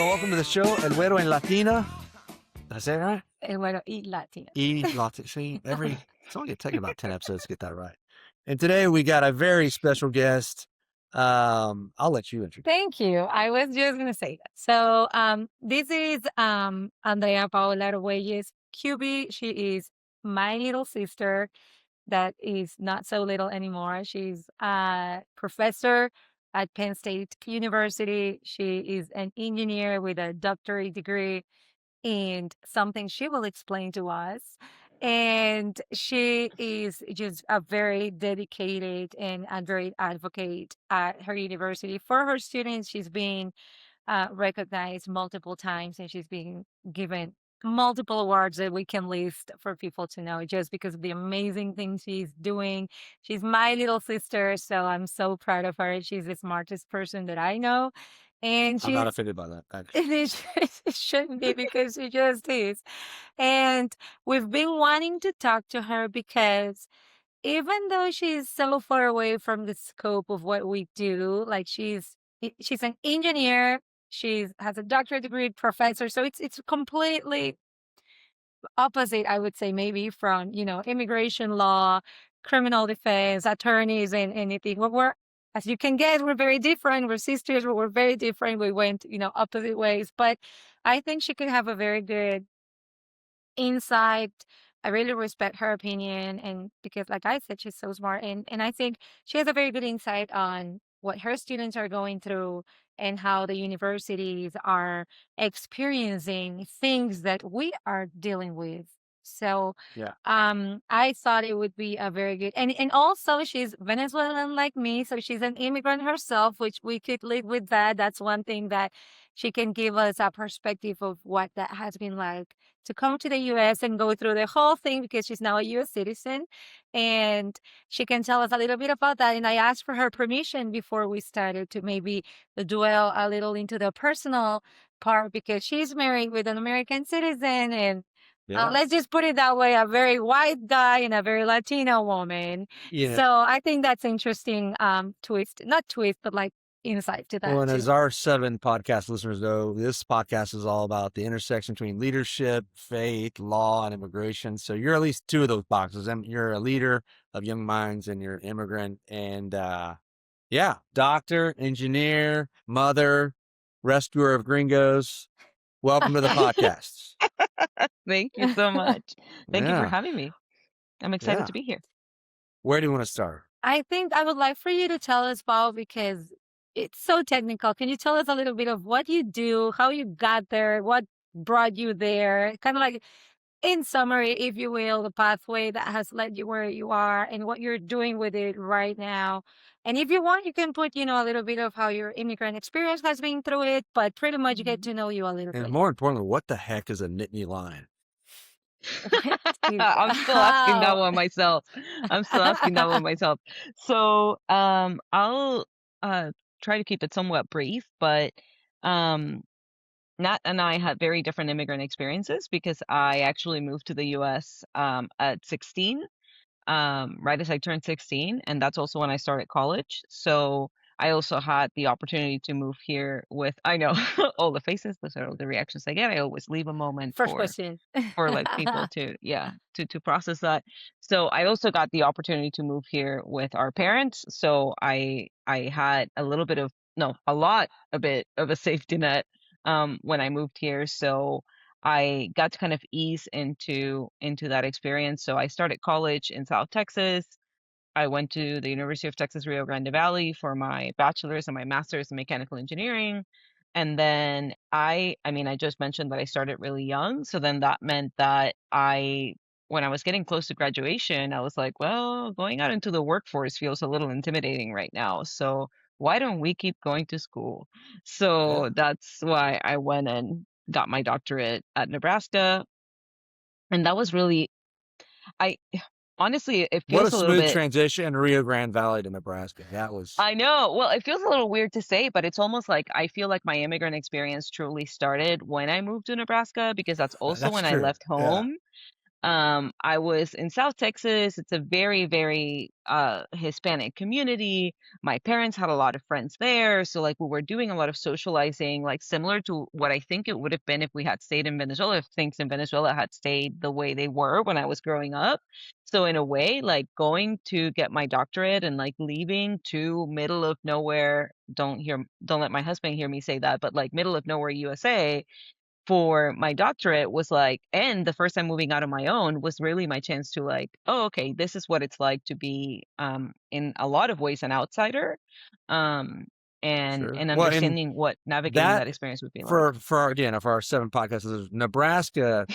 welcome to the show, El Güero en Latina. Did I say it right? El Güero y Latina. See, it's only taking about 10 episodes to get that right. And today we got a very special guest. I'll let you introduce. Thank you. I was just going to say that. So this is Andrea Paola Arguelles QB. She is my little sister that is not so little anymore. She's a professor at Penn State University. She is an engineer with a doctorate degree and something she will explain to us. And she is just a very dedicated and a great advocate at her university for her students. She's been recognized multiple times and she's been given multiple awards that we can list for people to know just because of the amazing things she's doing. She's my little sister, so I'm so proud of her. She's the smartest person that I know. And I'm not she's offended by that. it shouldn't be because she just is. And we've been wanting to talk to her because even though she's so far away from the scope of what we do, like she's an engineer, she has a doctorate degree, professor, so it's completely opposite, I would say, maybe from immigration law, criminal defense, attorneys, and anything. We're as you can guess, we're very different. We're sisters, but we're very different. We went opposite ways, but I think she could have a very good insight. I really respect her opinion, and because, like I said, she's so smart, and I think she has a very good insight on what her students are going through and how the universities are experiencing things that we are dealing with. So, Yeah. I thought it would be a very good, and also she's Venezuelan like me, so she's an immigrant herself, which we could live with that. That's one thing that she can give us a perspective of what that has been like to come to the US and go through the whole thing because she's now a US citizen. And she can tell us a little bit about that. And I asked for her permission before we started to maybe dwell a little into the personal part because she's married with an American citizen. And let's just put it that way, a very white guy and a very Latino woman. Yeah. So I think that's interesting twist, not twist, but like insight to that. Well, and too. as our 7 podcast listeners know, this podcast is all about the intersection between leadership, faith, law, and immigration. So you're at least 2 of those boxes. You're a leader of young minds and you're an immigrant. And yeah, doctor, engineer, mother, rescuer of gringos. Welcome to the podcast. Thank you so much. Thank you for Yeah. having me. I'm excited Yeah. to be here. Where do you want to start? I think I would like for you to tell us, Paul, because it's so technical. Can you tell us a little bit of what you do, how you got there, what brought you there? Kind of like, in summary, if you will, the pathway that has led you where you are and what you're doing with it right now. And if you want, you can put, a little bit of how your immigrant experience has been through it, but pretty much get to know you a little And bit. more importantly, what the heck is a Nittany lion? I'm still asking that one myself. So I'll try to keep it somewhat brief, but Nat and I had very different immigrant experiences because I actually moved to the US at 16, right as I turned 16, and that's also when I started college. So I also had the opportunity to move here with, I know, all the faces, those are all the reactions I get. I always leave a moment First question. for like people to process that. So I also got the opportunity to move here with our parents. So I had a lot a bit of a safety net when I moved here. So I got to kind of ease into that experience. So I started college in South Texas. I went to the University of Texas Rio Grande Valley for my bachelor's and my master's in mechanical engineering. And then I just mentioned that I started really young. So then that meant that when I was getting close to graduation, I was like, well, going out into the workforce feels a little intimidating right now. So why don't we keep going to school? So that's why I went and got my doctorate at Nebraska. And that was really, honestly, it feels What a a little smooth bit. transition, Rio Grande Valley to Nebraska. That was. I know. Well, it feels a little weird to say, but it's almost like I feel like my immigrant experience truly started when I moved to Nebraska because that's also That's when I true. left Yeah. home. I was in South Texas. It's a very, very Hispanic community. My parents had a lot of friends there. So like we were doing a lot of socializing, like similar to what I think it would have been if we had stayed in Venezuela, if things in Venezuela had stayed the way they were when I was growing up. So in a way, like going to get my doctorate and like leaving to middle of nowhere, don't let my husband hear me say that, but like middle of nowhere USA for my doctorate was like, and the first time moving out on my own was really my chance to like, oh, okay, this is what it's like to be in a lot of ways an outsider. Um Sure. and Well, and understanding what navigating that that experience would be like. for our 7 podcasts, Nebraska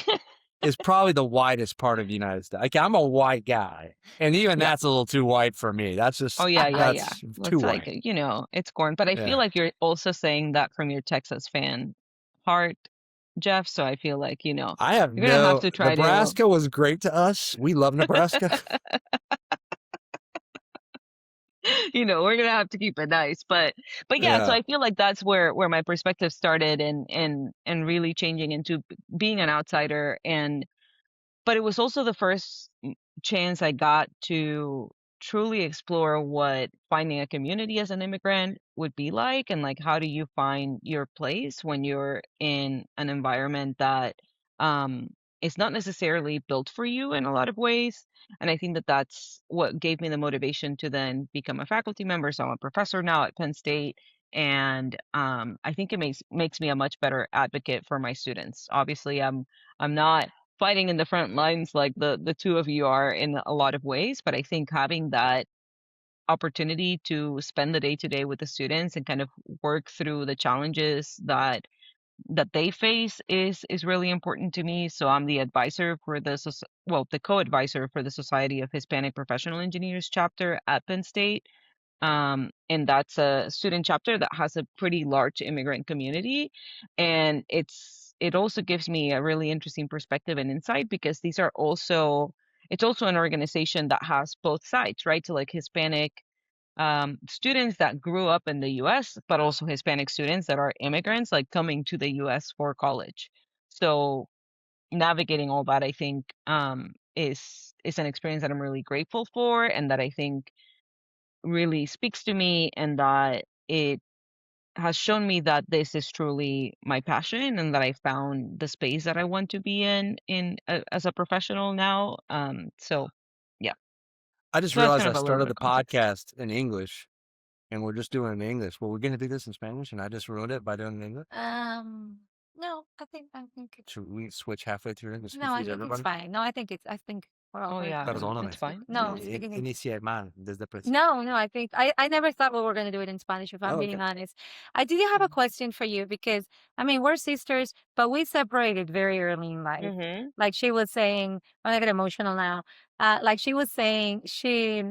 is probably the whitest part of the United States. Like, I'm a white guy, and even Yeah. that's a little too white for me. That's Oh just yeah, yeah, yeah. that's Well, too it's like, white. it's corn. But I feel Yeah. like you're also saying that from your Texas fan heart, Jeff. So I feel like, I have you're gonna have no to try to Nebraska was great to us. We love Nebraska. we're gonna have to keep it nice. But yeah, so Yeah. I feel like that's where my perspective started and really changing into being an outsider. And but it was also the first chance I got to truly explore what finding a community as an immigrant would be like, and like how do you find your place when you're in an environment that um is not necessarily built for you in a lot of ways. And I think that that's what gave me the motivation to then become a faculty member. So I'm a professor now at Penn State, and I think it makes me a much better advocate for my students. Obviously, I'm not fighting in the front lines like the two of you are in a lot of ways, but I think having that opportunity to spend the day to day with the students and kind of work through the challenges that they face is really important to me. So I'm the advisor for the co-advisor for the Society of Hispanic Professional Engineers chapter at Penn State. And that's a student chapter that has a pretty large immigrant community. And it also gives me a really interesting perspective and insight because it's also an organization that has both sides, right? So like Hispanic students that grew up in the US, but also Hispanic students that are immigrants, like coming to the US for college. So navigating all that, I think, is an experience that I'm really grateful for, and that I think really speaks to me, and that it has shown me that this is truly my passion, and that I found the space that I want to be as a professional now. So yeah, I just so that's realized kind I of a little started bit the of context. podcast in English, and we're just doing it in English. Well, we're gonna do this in Spanish, and I just ruined it by doing it in English. No, I think it's Should we switch halfway through English? no, I Confuse think it's everybody. fine. No, I think we're all Oh very yeah, fine. it's Perdóname. fine. No, speaking in Inicie mal desde el principio. no, I never thought we were gonna do it in Spanish, if I'm Oh, being okay. honest. I did have a question for you because I mean we're sisters, but we separated very early in life. Mm-hmm. Like she was saying, I get emotional now. Like she was saying, she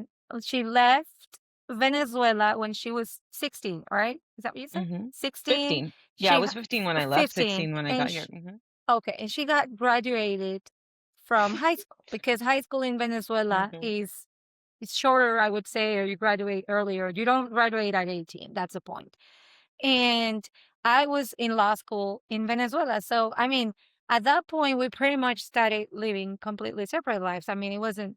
left Venezuela when she was 16, right? Is that what you said? Mm-hmm. 16. 15. Yeah, I She was 15 when I left, 15, 16 when I and got here. Mm-hmm. okay, and she got graduated from high school because high school in Venezuela Mm-hmm. is it's shorter, I would say, or you graduate earlier. You don't graduate at 18. That's the point. And I was in law school in Venezuela. So, I mean, at that point, we pretty much started living completely separate lives. I mean, it wasn't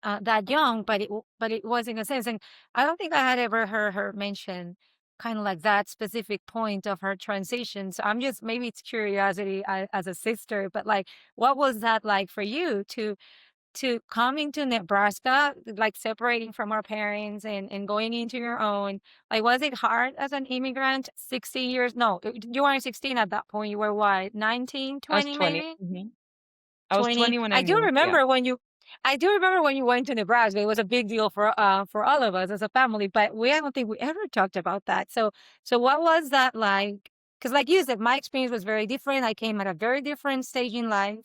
that young, but it was in a sense. And I don't think I had ever heard her mention kind of like that specific point of her transition. So I'm just maybe it's curiosity as a sister, but like, what was that like for you to coming to Nebraska, like separating from our parents and going into your own? Like, was it hard as an immigrant? 16 years? No, you weren't 16 at that point. You were what, 19, I was 20 20. maybe? Mm-hmm. I was 20. 20 when I moved. Yeah. I do remember when you went to Nebraska. It was a big deal for all of us as a family, but I don't think we ever talked about that. So what was that like? Because like you said, my experience was very different. I came at a very different stage in life.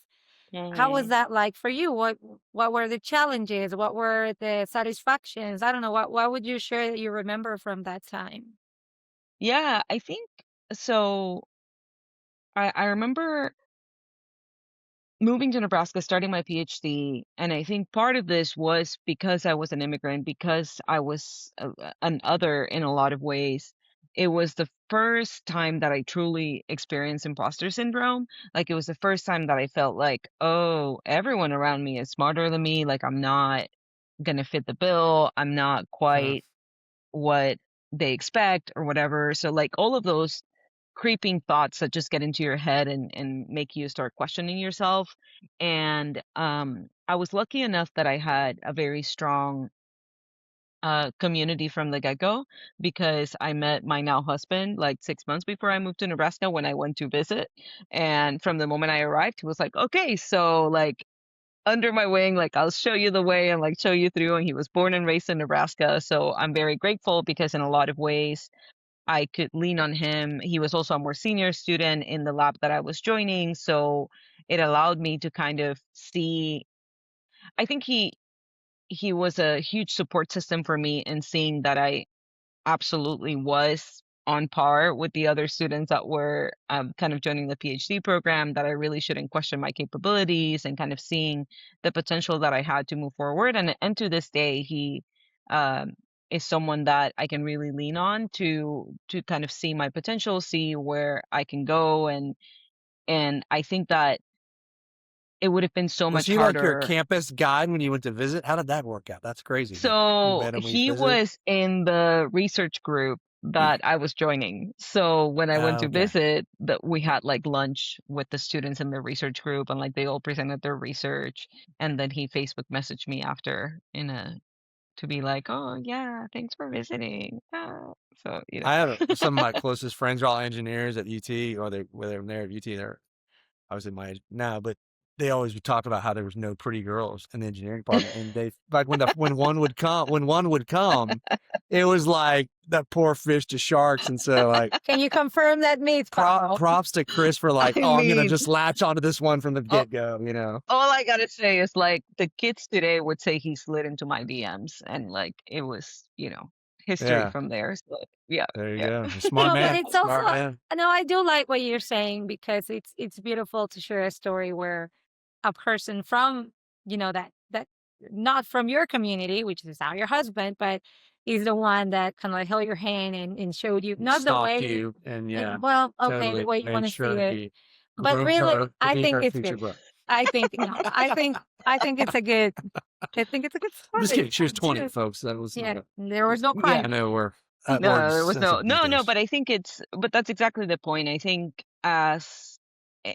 How was Mm-hmm. that like for you? What were the challenges? What were the satisfactions? I don't know. What would you share that you remember from that time? Yeah, I think so. I remember moving to Nebraska, starting my PhD, and I think part of this was because I was an immigrant, because I was an other in a lot of ways. it was the first time that I truly experienced imposter syndrome. Like, it was the first time that I felt like, oh, everyone around me is smarter than me. Like, I'm not gonna fit the bill. I'm not Huh. quite what they expect or whatever. So, like, all of those creeping thoughts that just get into your head and make you start questioning yourself. And I was lucky enough that I had a very strong community from the get-go, because I met my now husband like 6 months before I moved to Nebraska when I went to visit. And from the moment I arrived, he was like, okay, so like under my wing, like I'll show you the way and like show you through. And he was born and raised in Nebraska. So I'm very grateful because in a lot of ways I could lean on him. He was also a more senior student in the lab that I was joining. So it allowed me to kind of see, I think he was a huge support system for me in seeing that I absolutely was on par with the other students that were kind of joining the PhD program, that I really shouldn't question my capabilities, and kind of seeing the potential that I had to move forward. And to this day, he um, is someone that I can really lean on to kind of see my potential, see where I can go, and I think that it would have been so Was much he like your harder. campus guide when you went to visit? How did that work out? That's crazy. You So met him when you he visited? was in the research group that I was joining. So when I went Oh, to okay. visit, that we had like lunch with the students in the research group, and like they all presented their research, and then he Facebook messaged me after in a to be like, "Oh yeah, thanks for visiting." Ah. So, I have some of my closest friends are all engineers at UT, or whether they're there at UT, they're obviously my age now, but they always would talk about how there was no pretty girls in the engineering department, and they like when one would come, it was like that poor fish to sharks, and so like Can you confirm that myth, Paul? props to Chris for like, I oh, I'm gonna mean, just latch onto this one from the oh, get go, you know? all I gotta say is like the kids today would say he slid into my DMs, and like it was, history Yeah, from there. So yeah, there you yeah. go. Smart No, but man, it's also smart man. no, I do like what you're saying because it's beautiful to share a story where a person from, that not from your community, which is now your husband, but is the one that kind of like held your hand and showed you not the Stalk way, you, and yeah, well, okay, the totally way you want made to see sure it. he But groomed really, her to I be think her it's future good. bride. I think no, I think it's a good. I think it's a good I'm just story. kidding. She was 20, Just folks. That was yeah, not a. there was no Yeah. I crime. know we're more No, there was no, desensitized. but I think but that's exactly the point. I think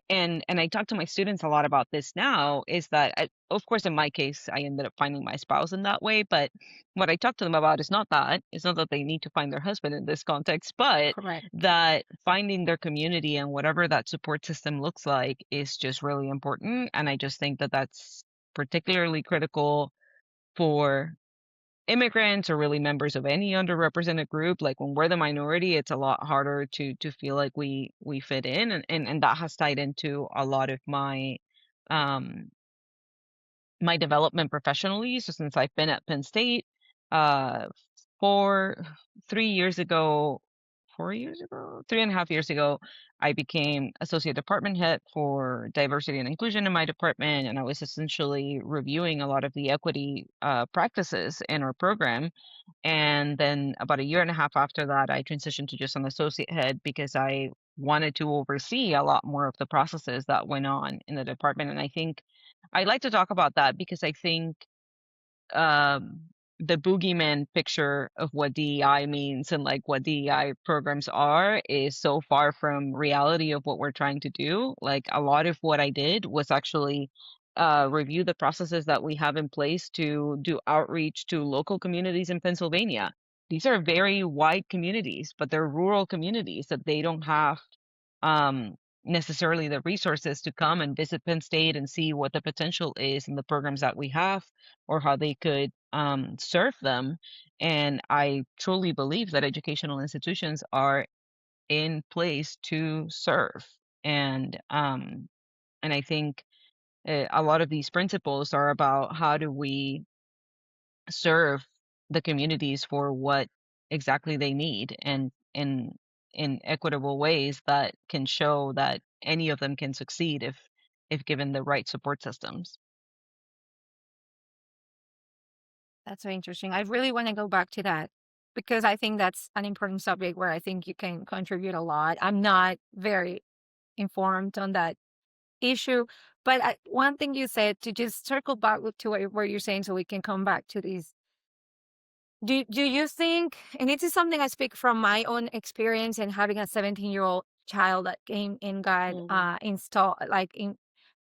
and I talk to my students a lot about this now, is that of course in my case I ended up finding my spouse in that way, but what I talk to them about is not that. It's not that they need to find their husband in this context, but Correct. that finding their community and whatever that support system looks like is just really important. And I just think that that's particularly critical for immigrants, or really members of any underrepresented group. Like when we're the minority, it's a lot harder to feel like we fit in, and that has tied into a lot of um my development professionally. So since I've been at Penn State, uh, four, 3 years ago, 4 years ago, 3.5 years ago, I became associate department head for diversity and inclusion in my department, and I was essentially reviewing a lot of the equity practices in our program. And then about a year and a half after that, I transitioned to just an associate head because I wanted to oversee a lot more of the processes that went on in the department. And I think I'd like to talk about that because I think um, the boogeyman picture of what DEI means and like what DEI programs are is so far from reality of what we're trying to do. Like a lot of what I did was actually review the processes that we have in place to do outreach to local communities in Pennsylvania. These are very wide communities, but they're rural communities that they don't have um, necessarily the resources to come and visit Penn State and see what the potential is in the programs that we have, or how they could serve them. And I truly believe that educational institutions are in place to serve. And I think a lot of these principles are about how do we serve the communities for what exactly they need, and in equitable ways that can show that any of them can succeed if given the right support systems. That's so interesting. I really want to go back to that because I think that's an important subject where I think you can contribute a lot. I'm not very informed on that issue, but one thing you said, to just circle back to what you're saying, so we can come back to these. Do you think, and this is something I speak from my own experience and having a 17-year-old child that came and got Mhm. installed, like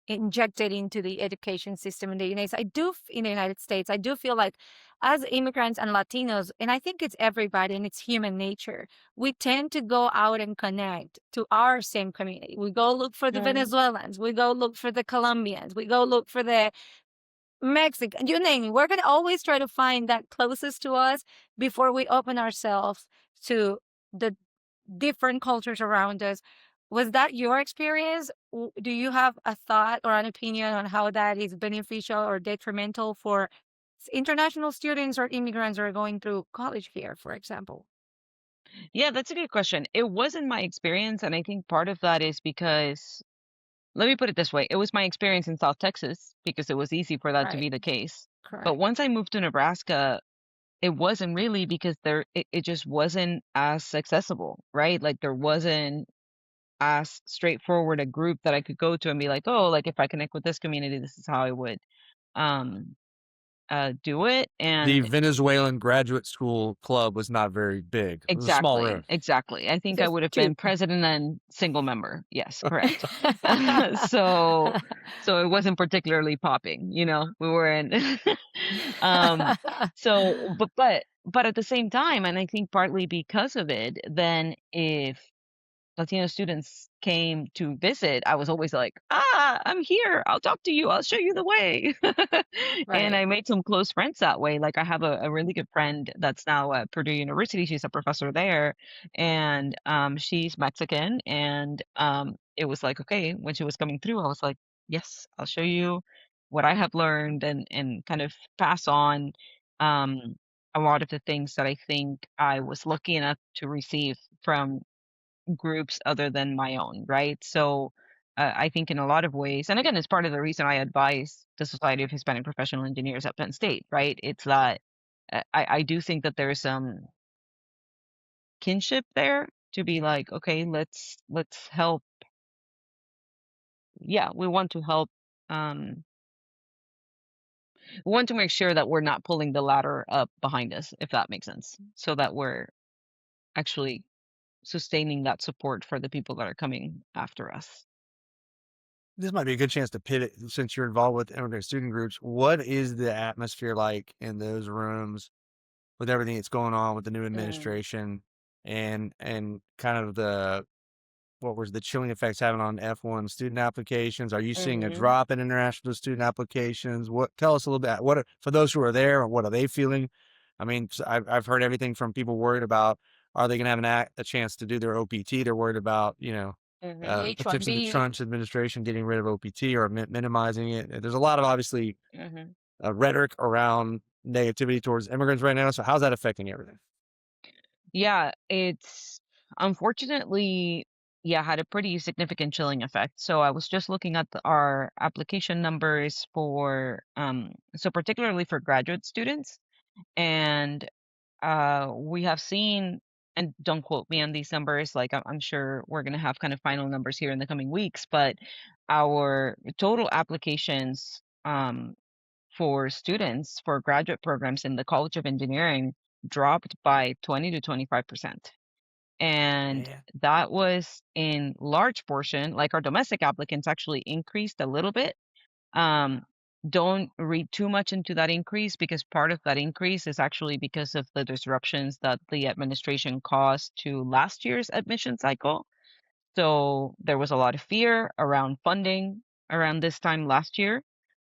injected into the education system in the United States. In the United States, I do feel like as immigrants and Latinos, and I think it's everybody and it's human nature, we tend to go out and connect to our same community. We go look for the Mhm. Venezuelans, we go look for the Colombians, we go look for the Mexican, you name it. We're going to always try to find that closest to us before we open ourselves to the different cultures around us. Was that your experience? Do you have a thought or an opinion on how that is beneficial or detrimental for international students or immigrants who are going through college here, for example? Yeah, that's a good question. It wasn't my experience, and I think part of that is because, let me put it this way, it was my experience in South Texas because it was easy for that to Right. be the case. But Correct. once I moved to Nebraska, it wasn't really because it just wasn't as accessible, right? Like there wasn't as straightforward a group that I could go to and be like, oh, like if I connect with this community, this is how I would um do it. The And Venezuelan graduate school club was not very big. It was a small exactly, room. exactly. I think I Just would have two. been president and single member. Yes, correct. So so it wasn't particularly popping, you know. We were in um so but at the same time, and I think partly because of it, then if Latino students came to visit, I was always like, "Ah, I'm here. I'll talk to you. I'll show you the way." And Right. I made some close friends that way. Like I have a really good friend that's now at Purdue University. She's a professor there, and she's Mexican. And it was like, okay, when she was coming through, I was like, "Yes, I'll show you what I have learned and kind of pass on um, a lot of the things that I think I was lucky enough to receive from groups other than my own, right? So I think in a lot of ways, and again, it's part of the reason I advise the Society of Hispanic Professional Engineers at Penn State, right? It's that I do think that there's some kinship there to be like, okay, let's help. Yeah, we want to help. Um, we want to make sure that we're not pulling the ladder up behind us, if that makes sense, so that we're actually sustaining that support for the people that are coming after us. This might be a good chance to pivot since you're involved with immigrant student groups. What is the atmosphere like in those rooms with everything that's going on with the new Mm, administration and kind of the what was the chilling effects having on F1 student applications? Are you seeing a mhm, drop in international student applications? What tell us a little bit. What for those who are there? What are they feeling? I mean, I've heard everything from people worried about are they going to have a chance to do their OPT? They're worried about mhm, potentially the H1B. Trump administration getting rid of OPT or minimizing it. There's a lot of obviously mhm. rhetoric around negativity towards immigrants right now. So how's that affecting everything? Yeah, it's unfortunately, yeah, had a pretty significant chilling effect. So I was just looking at our application numbers for, so particularly for graduate students, and we have seen, and don't quote me on these numbers, like I'm sure we're gonna have kind of final numbers here in the coming weeks, but our total applications, for students for graduate programs in the College of Engineering dropped by 20 to 25%. And Man, that was in large portion, like our domestic applicants actually increased a little bit. Um, don't read too much into that increase because part of that increase is actually because of the disruptions that the administration caused to last year's admission cycle. So there was a lot of fear around funding around this time last year.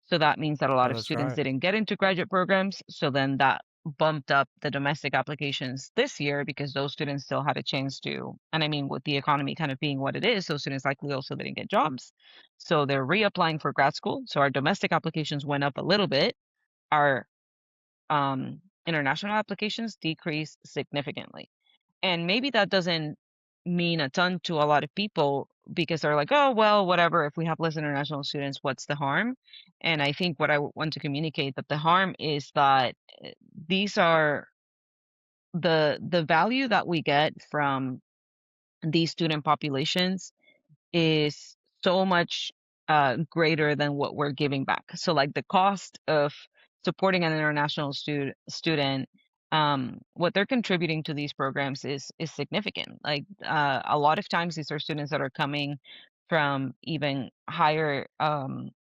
So that means that a lot oh, of that's students right. didn't get into graduate programs. So then that bumped up the domestic applications this year because those students still had a chance to. And I mean, with the economy kind of being what it is, those students likely also didn't get jobs. So they're reapplying for grad school. So our domestic applications went up a little bit. Our international applications decreased significantly. And maybe that doesn't mean a ton to a lot of people because they're like, oh, well, whatever. If we have less international students, what's the harm? And I think what I want to communicate that the harm is that these are the value that we get from these student populations is so much greater than what we're giving back. So like the cost of supporting an international student, what they're contributing to these programs is significant. Like a lot of times these are students that are coming from even higher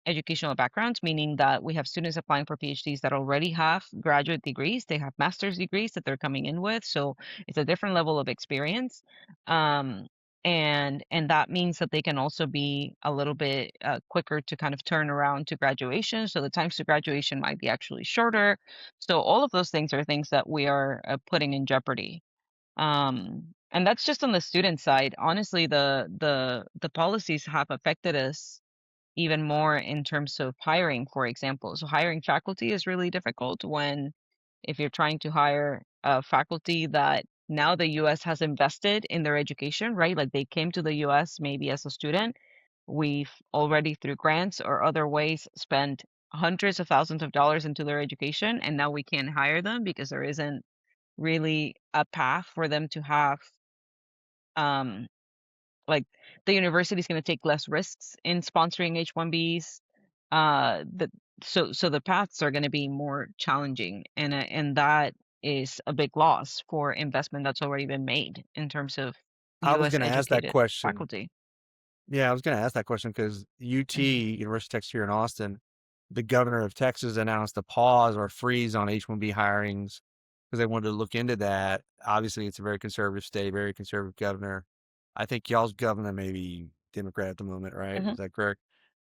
educational backgrounds, meaning that we have students applying for PhDs that already have graduate degrees, they have master's degrees that they're coming in with. So it's a different level of experience. Um, and that means that they can also be a little bit quicker to kind of turn around to graduation, so the times to graduation might be actually shorter. So all of those things are things that we are putting in jeopardy, and that's just on the student side. Honestly, the policies have affected us even more in terms of hiring, for example. So hiring faculty is really difficult when if you're trying to hire a faculty that now the US has invested in their education, right? Like they came to the US maybe as a student. We've already through grants or other ways spent hundreds of thousands of dollars into their education, and now we can't hire them because there isn't really a path for them to have um like the university is going to take less risks in sponsoring H-1Bs. The so the paths are going to be more challenging, and that is a big loss for investment that's already been made in terms of I was U.S. going to ask that educated question. faculty. Yeah, I was going to ask that question because Hmm. UT, University of Texas here in Austin, the governor of Texas announced a pause or freeze on H-1B hirings because they wanted to look into that. Obviously, it's a very conservative state, very conservative governor. I think y'all's governor may be Democrat at the moment, right? Hmm. Is that correct?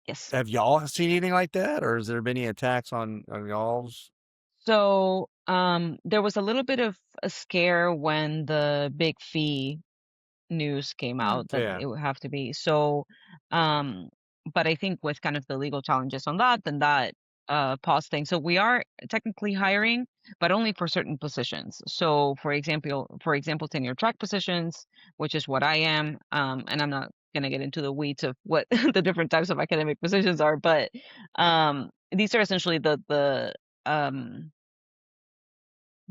Yes. Have y'all seen anything like that, or has there been any attacks on y'all's? So there was a little bit of a scare when the big fee news came Mm. out that Yeah, it would have to be. So, um, but I think with kind of the legal challenges on that, then that pause thing. So we are technically hiring, but only for certain positions. So for example, tenure track positions, which is what I am, and I'm not gonna get into the weeds of what the different types of academic positions are, but these are essentially um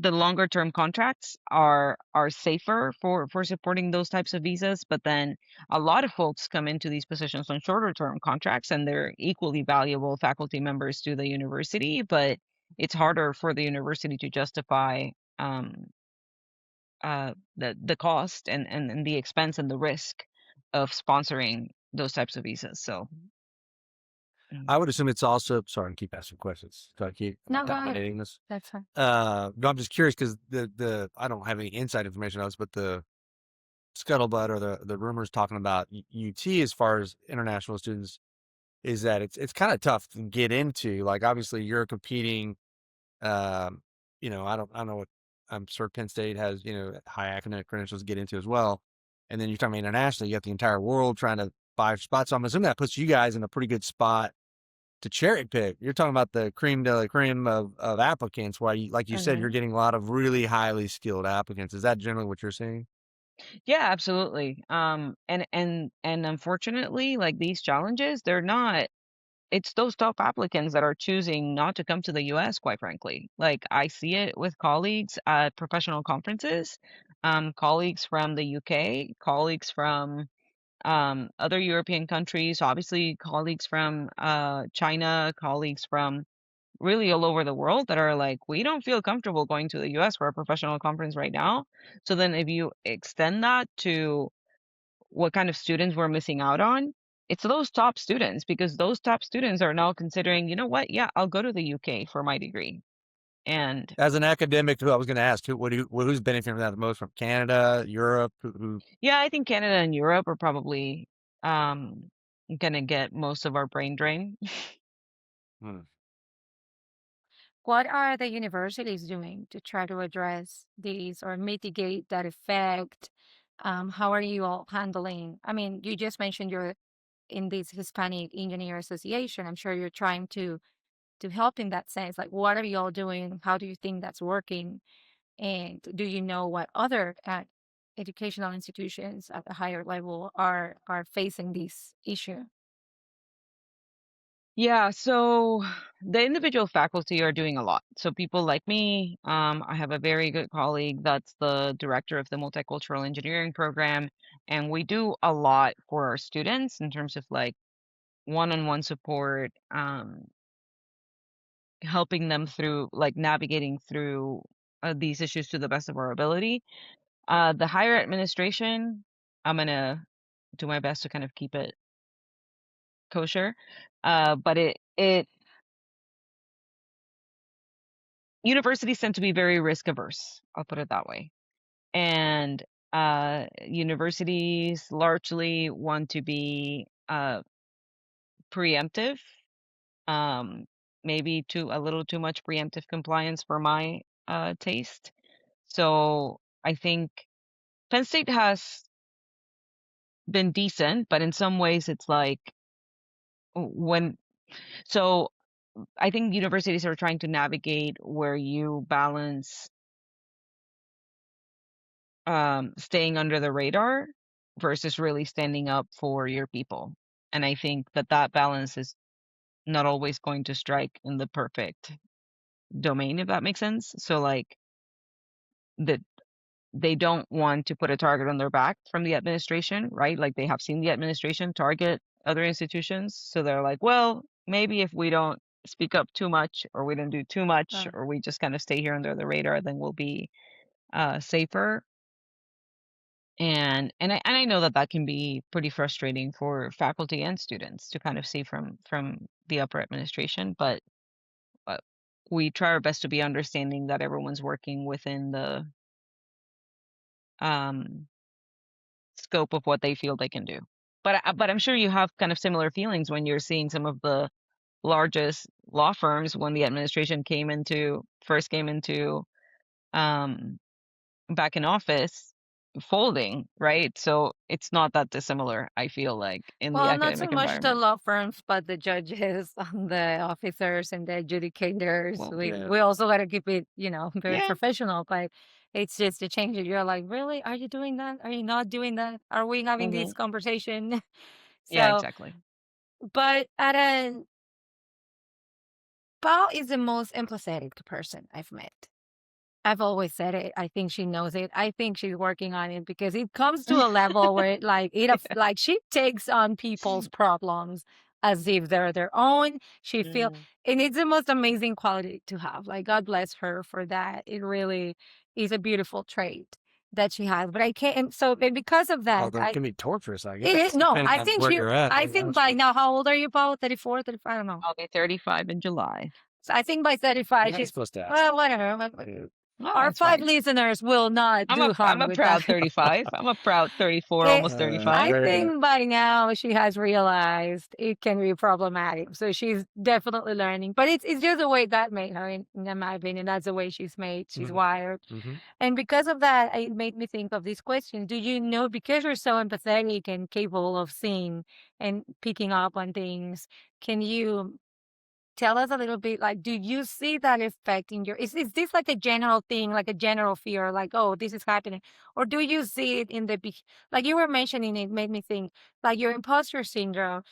the longer term contracts are safer for supporting those types of visas, but then a lot of folks come into these positions on shorter term contracts and they're equally valuable faculty members to the university, but it's harder for the university to justify um, the cost and the expense and the risk of sponsoring those types of visas. So mm. I would assume it's also. Sorry, I keep asking questions. So I keep No, go ahead. dominating this. That's fine. No, I'm just curious because the I don't have any inside information on this, but the scuttlebutt or the rumors talking about UT as far as international students is that it's kind of tough to get into. Like obviously you're competing. Um, I don't know what I'm sure Penn State has high academic credentials to get into as well. And then you're talking internationally, you got the entire world trying to buy spots. So I'm assuming that puts you guys in a pretty good spot to cherry pick. You're talking about the cream de la cream of applicants. Why, like you said, you're Mhm. getting a lot of really highly skilled applicants. Is that generally what you're seeing? Yeah, absolutely. And unfortunately, like these challenges, they're not it's those top applicants that are choosing not to come to the US, quite frankly. Like I see it with colleagues at professional conferences, colleagues from the UK, colleagues from other European countries, obviously colleagues from China, colleagues from really all over the world that are like, we don't feel comfortable going to the US for a professional conference right now. So then if you extend that to what kind of students we're missing out on, it's those top students because those top students are now considering, you know what? Yeah, I'll go to the UK for my degree. And As an academic, who I was going to ask, who's benefiting from that the most? From Canada, Europe? yeah, I think Canada and Europe are probably um gonna get most of our brain drain. Hmm. What are the universities doing to try to address these or mitigate that effect? How are you all handling? I mean, you just mentioned you're in this Hispanic Engineer Association. I'm sure you're trying to help in that sense. Like, what are you all doing? How do you think that's working? And do you know what other educational institutions at a higher level are facing this issue? Yeah, so the individual faculty are doing a lot. So people like me, I have a very good colleague that's the director of the multicultural engineering program, and we do a lot for our students in terms of like one-on-one support, helping them through like navigating through these issues to the best of our ability. The higher administration, I'm gonna do my best to kind of keep it kosher. But it universities tend to be very risk averse. I'll put it that way. And universities largely want to be preemptive, um, maybe too a little too much preemptive compliance for my taste. So I think Penn State has been decent, but in some ways it's like when so I think universities are trying to navigate where you balance staying under the radar versus really standing up for your people. And I think that that balance is not always going to strike in the perfect domain, if that makes sense. So like that they don't want to put a target on their back from the administration, right? Like they have seen the administration target other institutions. So they're like, well, maybe if we don't speak up too much or we don't do too much Uh, or we just kind of stay here under the radar, then we'll be safer. And I know that that can be pretty frustrating for faculty and students to kind of see from the upper administration, but uh, we try our best to be understanding that everyone's working within the um, scope of what they feel they can do. But I'm sure you have kind of similar feelings when you're seeing some of the largest law firms when the administration first came into um, back in office folding, right? So it's not that dissimilar, I feel like, in the well, not so academic much the environment. law firms, but the judges, the officers, and the adjudicators. Well, We Yeah. we also got to keep it, very yeah. professional. But it's just a change. That You're like, really? Are you doing that? Are you not doing that? Are we having Hmm. this conversation? Yeah, So, exactly. but at a Paul is the most empathetic person I've met. I've always said it. I think she knows it. I think she's working on it because it comes to a level where like she takes on people's problems as if they're their own. She feel Mm. and it's the most amazing quality to have. Like God bless her for that. It really is a beautiful trait that she has. But I can't and so and because of that, Although it can be torturous, I it is guess, no, depending I on think where she you're at. I Like, think by now how old are you, Paul? 34, 35? I don't know. I'll be 35 in July. So I think by 35 you're not she's supposed to ask. well, whatever. Oh, Our that's five fine. listeners will not do I'm harm a with that. proud 35. I'm a proud 34, It, almost I 35. Very think by now she has realized it can be problematic. So she's definitely learning. But it's just the way God made her, in my opinion. That's the way she's made. She's mhm, wired. mhm. And because of that, it made me think of this question. Do you know, because you're so empathetic and capable of seeing and picking up on things, can you tell us a little bit, like, do you see that effect in is this like a general thing, like a general fear, like, oh, this is happening? Or do you see it in like you were mentioning, it made me think, like your imposter syndrome.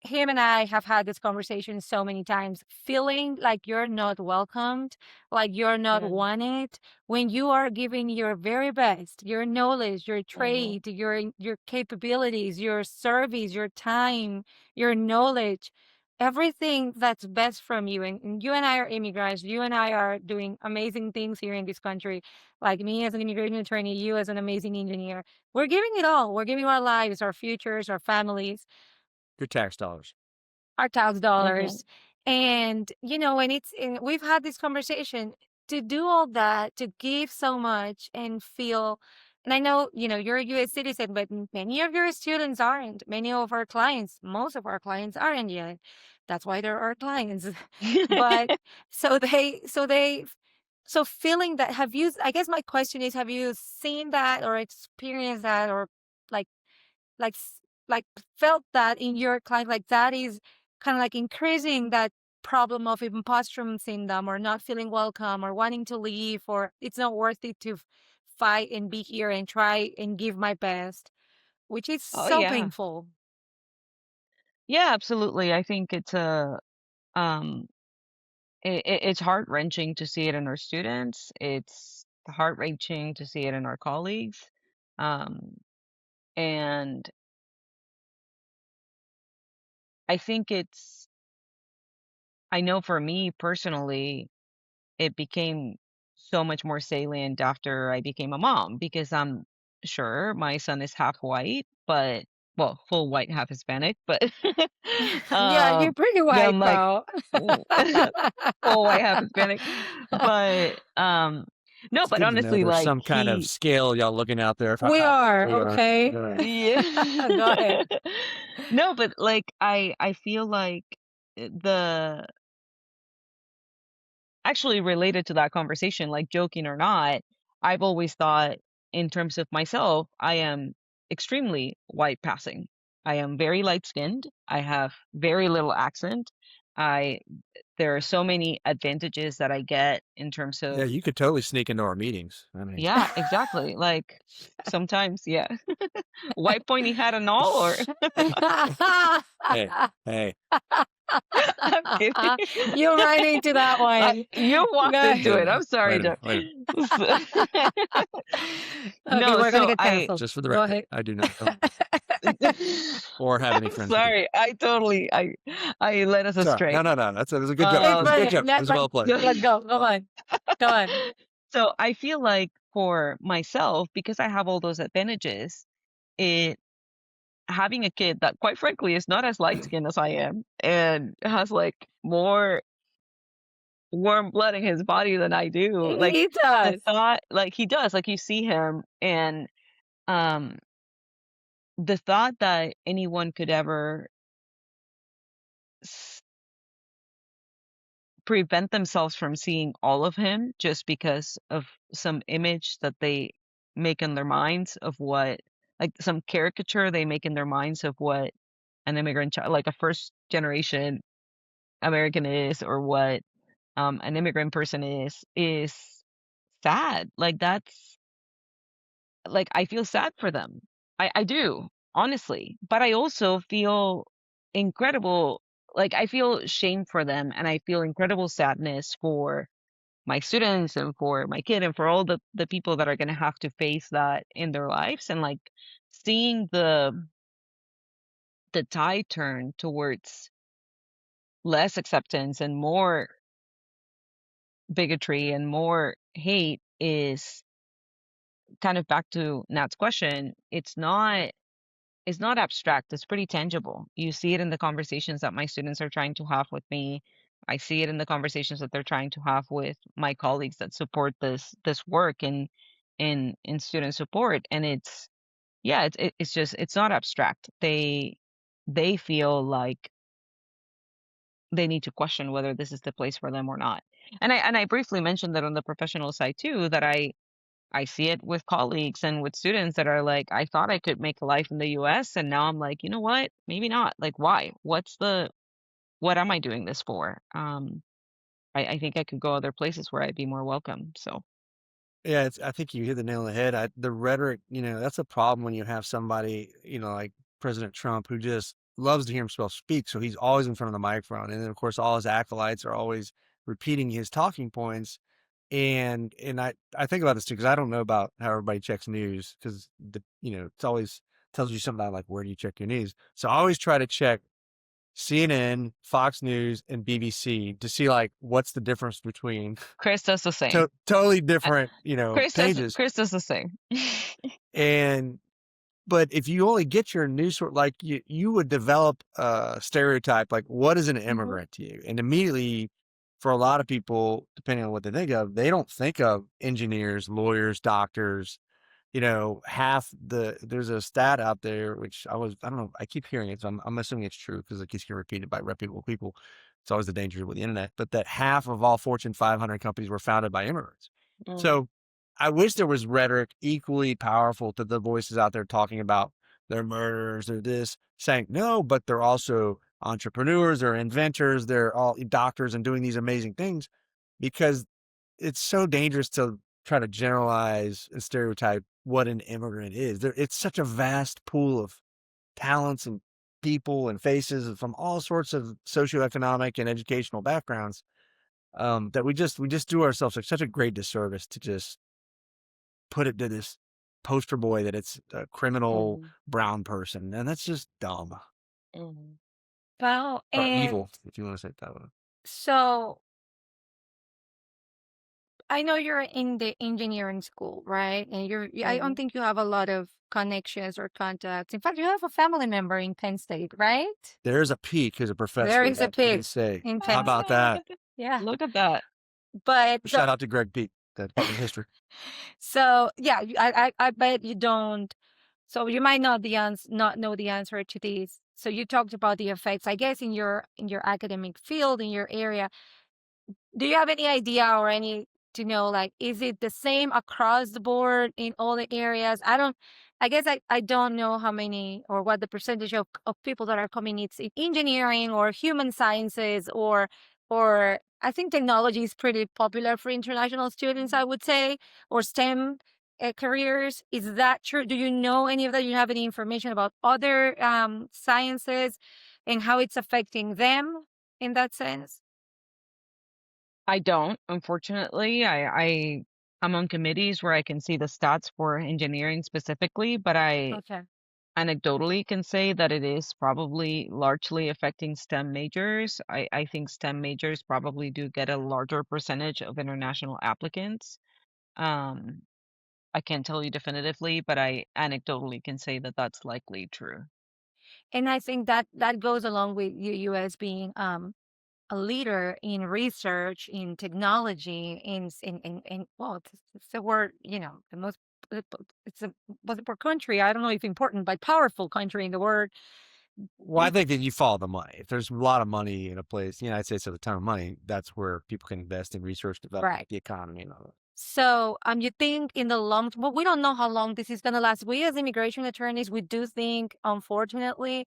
Him and I have had this conversation so many times, feeling like you're not welcomed, like you're not Mm-hmm. wanted when you are giving your very best, your knowledge, your Mm-hmm. trade, your capabilities, your service, your time, your knowledge, everything that's best from you. And you and I are immigrants. You and I are doing amazing things here in this country. Like me as an immigration attorney, you as an amazing engineer. We're giving it all. We're giving our lives, our futures, our families, Your tax dollars. our tax Mm-hmm. dollars. And, we've had this conversation to do all that, to give so much and feel. And I know, you're a US citizen, but many of your students aren't. Many of our clients, most of our clients aren't yet. That's why they're our clients. But so feeling that, I guess my question is, have you seen that or experienced that or like, like like felt that in your client, like that is kind of like increasing that problem of imposter syndrome or not feeling welcome or wanting to leave or it's not worth it to fight and be here and try and give my best, which is Oh so yeah. painful. Yeah, absolutely. I think it's a um it's heart-wrenching to see it in our students. It's heart-wrenching to see it in our colleagues. Um and I think I know for me personally, it became so much more salient after I became a mom because I'm sure my son is half white, but well, full white, half Hispanic, but Yeah, you're um pretty yeah, white, I'm like girl. "Ooh." Full white, half Hispanic. But no, It's but good to know honestly, there's like some kind of scale y'all looking out there. We are, We are. okay? Yeah. yeah. Go ahead. No, but like I feel like the actually related to that conversation, like joking or not, I've always thought in terms of myself, I am extremely white passing. I am very light skinned. I have very little accent. I There are so many advantages that I get in terms Yeah, of you could totally sneak into our meetings. I mean, yeah, exactly. Like sometimes, yeah. White pointy hat and all or hey, hey, I'm kidding. You're right into that one. You walked Go into wait a it. minute, I'm sorry, wait a Jeff. minute, wait a minute. Okay, No, we're gonna so get canceled. Just for the Go record, ahead. I do not know or have any I'm friends with you. sorry. I led us Sorry. astray. No. It was a good joke. It It's was a Um good fine. joke. It was well played. Let's go. Go on. Go on. so I feel like for myself, because I have all those advantages, it having a kid that quite frankly is not as light skinned as I am and has like more warm blood in his body than I do. Like He the does. thought like he does, like you see him and um the thought that anyone could ever s- prevent themselves from seeing all of him just because of some image that they make in their minds of what like some caricature they make in their minds of what an immigrant child like a first generation American is or what an immigrant person is sad. Like that's like I feel sad for them. I do, honestly. But I also feel incredible like I feel shame for them and I feel incredible sadness for my students and for my kid and for all the people that are going to have to face that in their lives and like seeing the tide turn towards less acceptance and more bigotry and more hate is kind of back to Nat's question. It's not abstract. It's pretty tangible. You see it in the conversations that my students are trying to have with me. I see it in the conversations that they're trying to have with my colleagues that support this work in student support. And it's yeah, it's just it's not abstract. They feel like they need to question whether this is the place for them or not. And I briefly mentioned that on the professional side too, that I see it with colleagues and with students that are like, I thought I could make a life in the US and now I'm like, you know what? Maybe not. Like why? What am I doing this for? I think I could go other places where I'd be more welcome. So Yeah, I think you hit the nail on the head. The rhetoric, that's a problem when you have somebody, like President Trump, who just loves to hear himself speak. So he's always in front of the microphone. And then, of course, all his acolytes are always repeating his talking points. And I think about this too, because I don't know about how everybody checks news because, it's always tells you something about like, where do you check your news? So I always try to check CNN, Fox News, and BBC to see like what's the difference between Chris does the same. totally I- different, pages. Chris does the same. And but if you only get your news sort like you would develop a stereotype like what is an Mhm. immigrant to you? And immediately for a lot of people, depending on what they think of, they don't think of engineers, lawyers, doctors, there's a stat out there, which I don't know, I keep hearing it. So I'm assuming it's true because it keeps getting repeated by reputable people. It's always the danger with the internet, but that half of all Fortune 500 companies were founded by immigrants. Mm. So I wish there was rhetoric equally powerful to the voices out there talking about they're murderers or this, saying no, but they're also entrepreneurs or inventors. They're all doctors and doing these amazing things because it's so dangerous to try to generalize and stereotype what an immigrant is. It's such a vast pool of talents and people and faces from all sorts of socioeconomic and educational backgrounds, that we just do ourselves like such a great disservice to just put it to this poster boy that it's a criminal Mhm. brown person, and that's just dumb Mhm. Well, or and evil, if you want to say it that way. so I know you're in the engineering school, right? And I don't Mhm. think you have a lot of connections or contacts. In fact, you have a family member in Penn State, right? There's a Peak who's a There professor is a at Penn pig State. in How Penn Ah, about State. that? Yeah. look at that. But Shout out to Greg Peak, that in history. so yeah, I bet you don't. So you might not know the answer to these. So you talked about the effects, I guess, in your academic field, in your area. Do you have any idea or any to know, like, is it the same across the board in all the areas? I guess I don't know how many or what the percentage of people that are coming it's in engineering or human sciences or I think technology is pretty popular for international students, I would say, or STEM careers. Is that true? Do you know any of that? Do you have any information about other sciences and how it's affecting them in that sense? I don't, unfortunately. I'm on committees where I can see the stats for engineering specifically, but I Okay. anecdotally can say that it is probably largely affecting STEM majors. I think STEM majors probably do get a larger percentage of international applicants. Um, I can't tell you definitively, but I anecdotally can say that that's likely true. And I think that that goes along with US being a leader in research, in technology, in well, it's the word, the most it's a was a poor country. I don't know if important, but powerful country in the world. Well, I think that you follow the money. If there's a lot of money in a place, the United States has a ton of money, that's where people can invest in research, development, Right. the economy, and all that. So, you think in the long, well, we don't know how long this is going to last. We as immigration attorneys, we do think, unfortunately,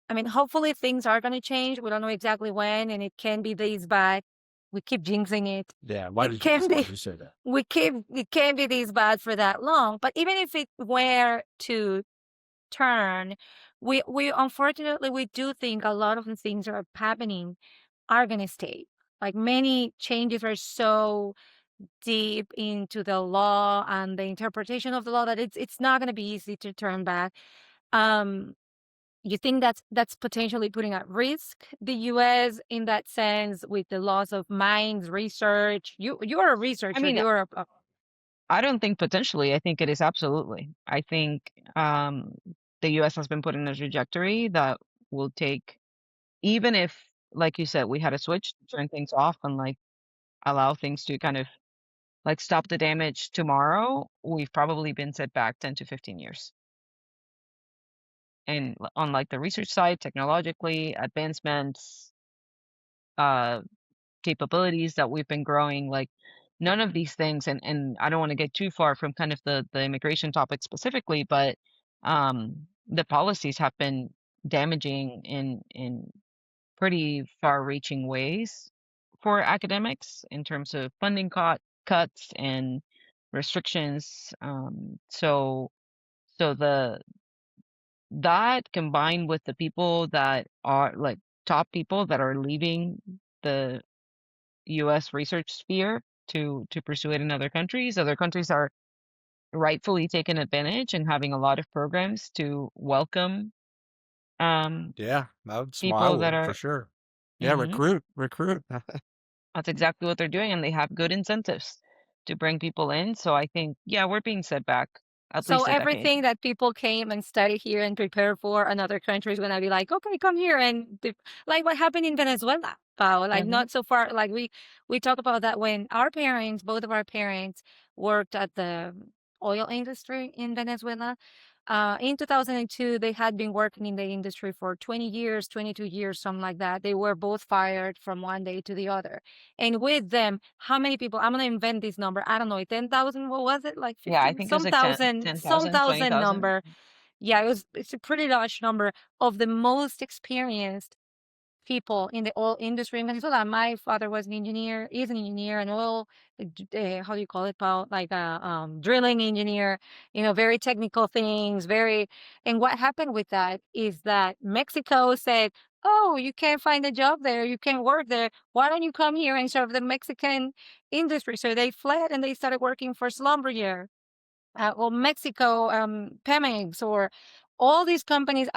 I mean, hopefully things are going to change. We don't know exactly when, and it can be this bad. We keep jinxing it. Yeah, It can why be, did you say that? it can be this bad for that long. But even if it were to turn, we unfortunately, we do think a lot of the things that are happening are going to stay. Like many changes are so deep into the law and the interpretation of the law that it's not going to be easy to turn back. Um, you think that's potentially putting at risk the U.S. in that sense with the loss of mines, research? You're a I researcher. mean, You're I don't think potentially. I think it is absolutely. I think the US has been put in a trajectory that will take, even if, like you said, we had a switch, turn things off and like allow things to kind of like stop the damage tomorrow, we've probably been set back 10 to 15 years. And on like the research side, technologically, advancements, uh, capabilities that we've been growing, like none of these things, and I don't want to get too far from kind of the immigration topic specifically, but the policies have been damaging in pretty far-reaching ways for academics in terms of funding cuts and restrictions. So the that combined with the people that are like top people that are leaving the US research sphere to pursue it in other countries. Other countries are rightfully taking advantage and having a lot of programs to welcome um, Yeah, I people that would for are. sure. Yeah, Mhm. recruit. That's exactly what they're doing, and they have good incentives to bring people in. So I think, yeah, we're being set back at so least a decade. everything that people came and study here and prepare for another country is gonna be like, okay, come here and like what happened in Venezuela, Pao. Like Hmm. not so far. Like we talk about that when our parents, both of our parents, worked at the oil industry in Venezuela. In 2002, they had been working in the industry for 20 years, 22 years, something like that. They were both fired from one day to the other. And with them, how many people? I'm gonna invent this number. I don't know, 10,000. What was it? Like Yeah, I 15, think it was some like 10, thousand, some 10,000, thousand 20,000. number. Yeah, it's a pretty large number of the most experienced people in the oil industry in Venezuela. My father was an engineer, is an engineer, an oil, how do you call it, Paul? Like a drilling engineer, very technical things, and what happened with that is that Mexico said, oh, you can't find a job there, you can't work there. Why don't you come here and serve the Mexican industry? So they fled and they started working for Schlumberger, or Mexico, Pemex, or all these companies,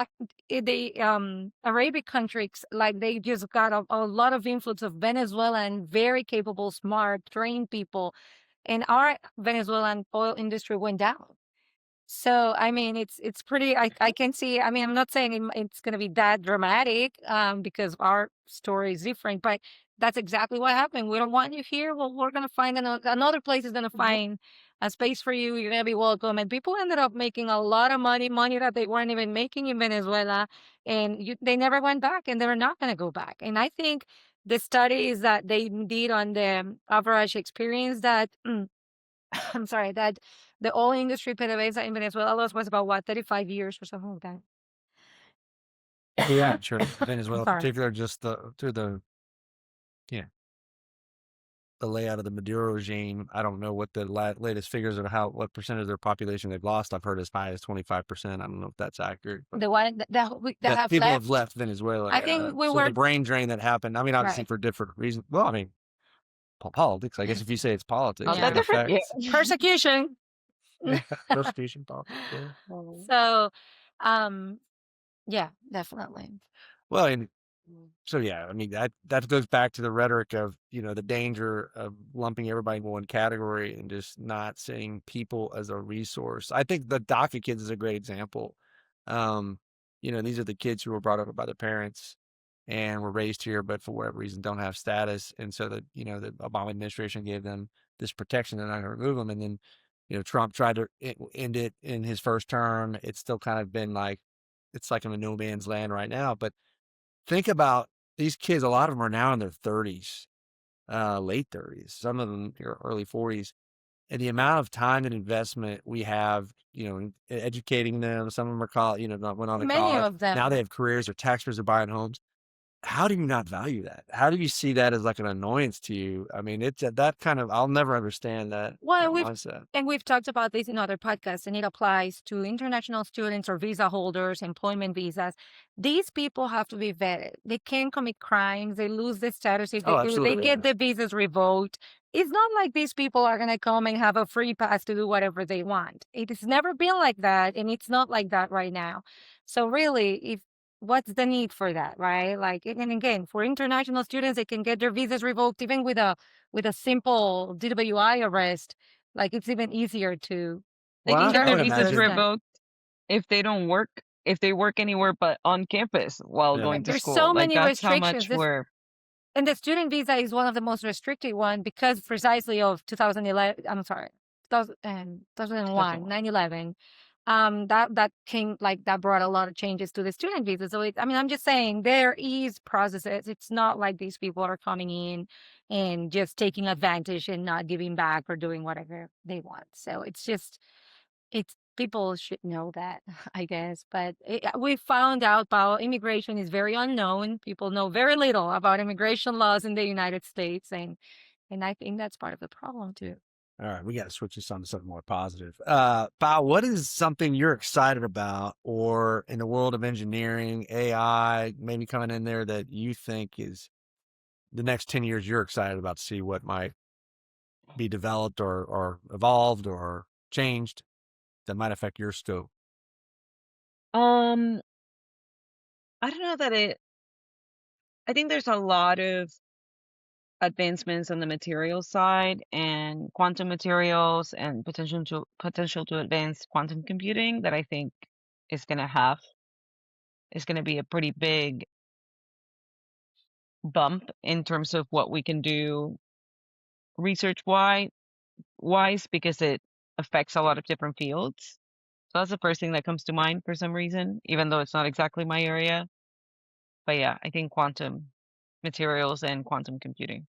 Arabic countries, like they just got a lot of influence of Venezuelan, very capable, smart, trained people, and our Venezuelan oil industry went down. So, I mean, it's pretty. I can see. I mean, I'm not saying it's going to be that dramatic, because our story is different, but that's exactly what happened. We don't want you here. Well, we're going to find another place is going to find a space for you. You're going to be welcome. And people ended up making a lot of money that they weren't even making in Venezuela, and they never went back, and they're not going to go back. And I think the studies that they did on the average experience that I'm sorry, that the oil industry PDVSA in Venezuela was about what, 35 years or something like that. Yeah, sure. Venezuela, Sorry. particular, just through the layout of the Maduro regime. I don't know what the latest figures of what percentage of their population they've lost. I've heard as high as 25%. I don't know if that's accurate. But The one that have people left. have left Venezuela. I think we so were the brain drain that happened. I mean, obviously right. for different reasons. Well, I mean, politics. I guess if you say it's politics, Not Yeah. that different. Yeah. Persecution. Persecution, politics. Yeah. So, yeah, definitely. Well, and so yeah, I mean that goes back to the rhetoric of the danger of lumping everybody in one category and just not seeing people as a resource. I think the DACA kids is a great example. These are the kids who were brought up by the parents and were raised here, but for whatever reason don't have status, and so that the Obama administration gave them this protection. They're not going to remove them, and then Trump tried to end it in his first term. It's still kind of been like it's like in a no man's land right now, but think about these kids. A lot of them are now in their 30s, late 30s, some of them early 40s. And the amount of time and investment we have, in educating them. Some of them are went on to Many college. of them. Now they have careers, or taxpayers are buying homes. How do you not value that? How do you see that as like an annoyance to you? I mean, it's that kind of, I'll never understand that Well, mindset. we've talked about this in other podcasts, and it applies to international students or visa holders, employment visas. These people have to be vetted. They can't commit crimes. They lose the status if Oh, they do. They absolutely. get the visas revoked. It's not like these people are going to come and have a free pass to do whatever they want. It has never been like that, and it's not like that right now. So really, what's the need for that, right? Like, and again, for international students, they can get their visas revoked even with a simple DWI arrest. Like, it's even easier to They Well, can get I their would visas imagine. revoked if they don't work, if they work anywhere but on campus while Yeah. going to There's school. so Like many that's how much restrictions. we're And the student visa is one of the most restricted one because precisely of 2011. I'm sorry, 2001, 9/11. That came, like, that brought a lot of changes to the student visa. So I'm just saying there is processes. It's not like these people are coming in and just taking advantage and not giving back or doing whatever they want. So it's people should know that, I guess. But we found out about immigration is very unknown. People know very little about immigration laws in the United States, and I think that's part of the problem too. All right, we got to switch this on to something more positive. Pao, what is something you're excited about, or in the world of engineering, AI, maybe coming in there, that you think is the next 10 years you're excited about to see what might be developed or evolved or changed that might affect your scope? I don't know that I think there's a lot of advancements on the material side and quantum materials and potential to advance quantum computing that I think is going to be a pretty big bump in terms of what we can do research wise because it affects a lot of different fields. So that's the first thing that comes to mind for some reason, even though it's not exactly my area. But yeah, I think quantum materials and quantum computing.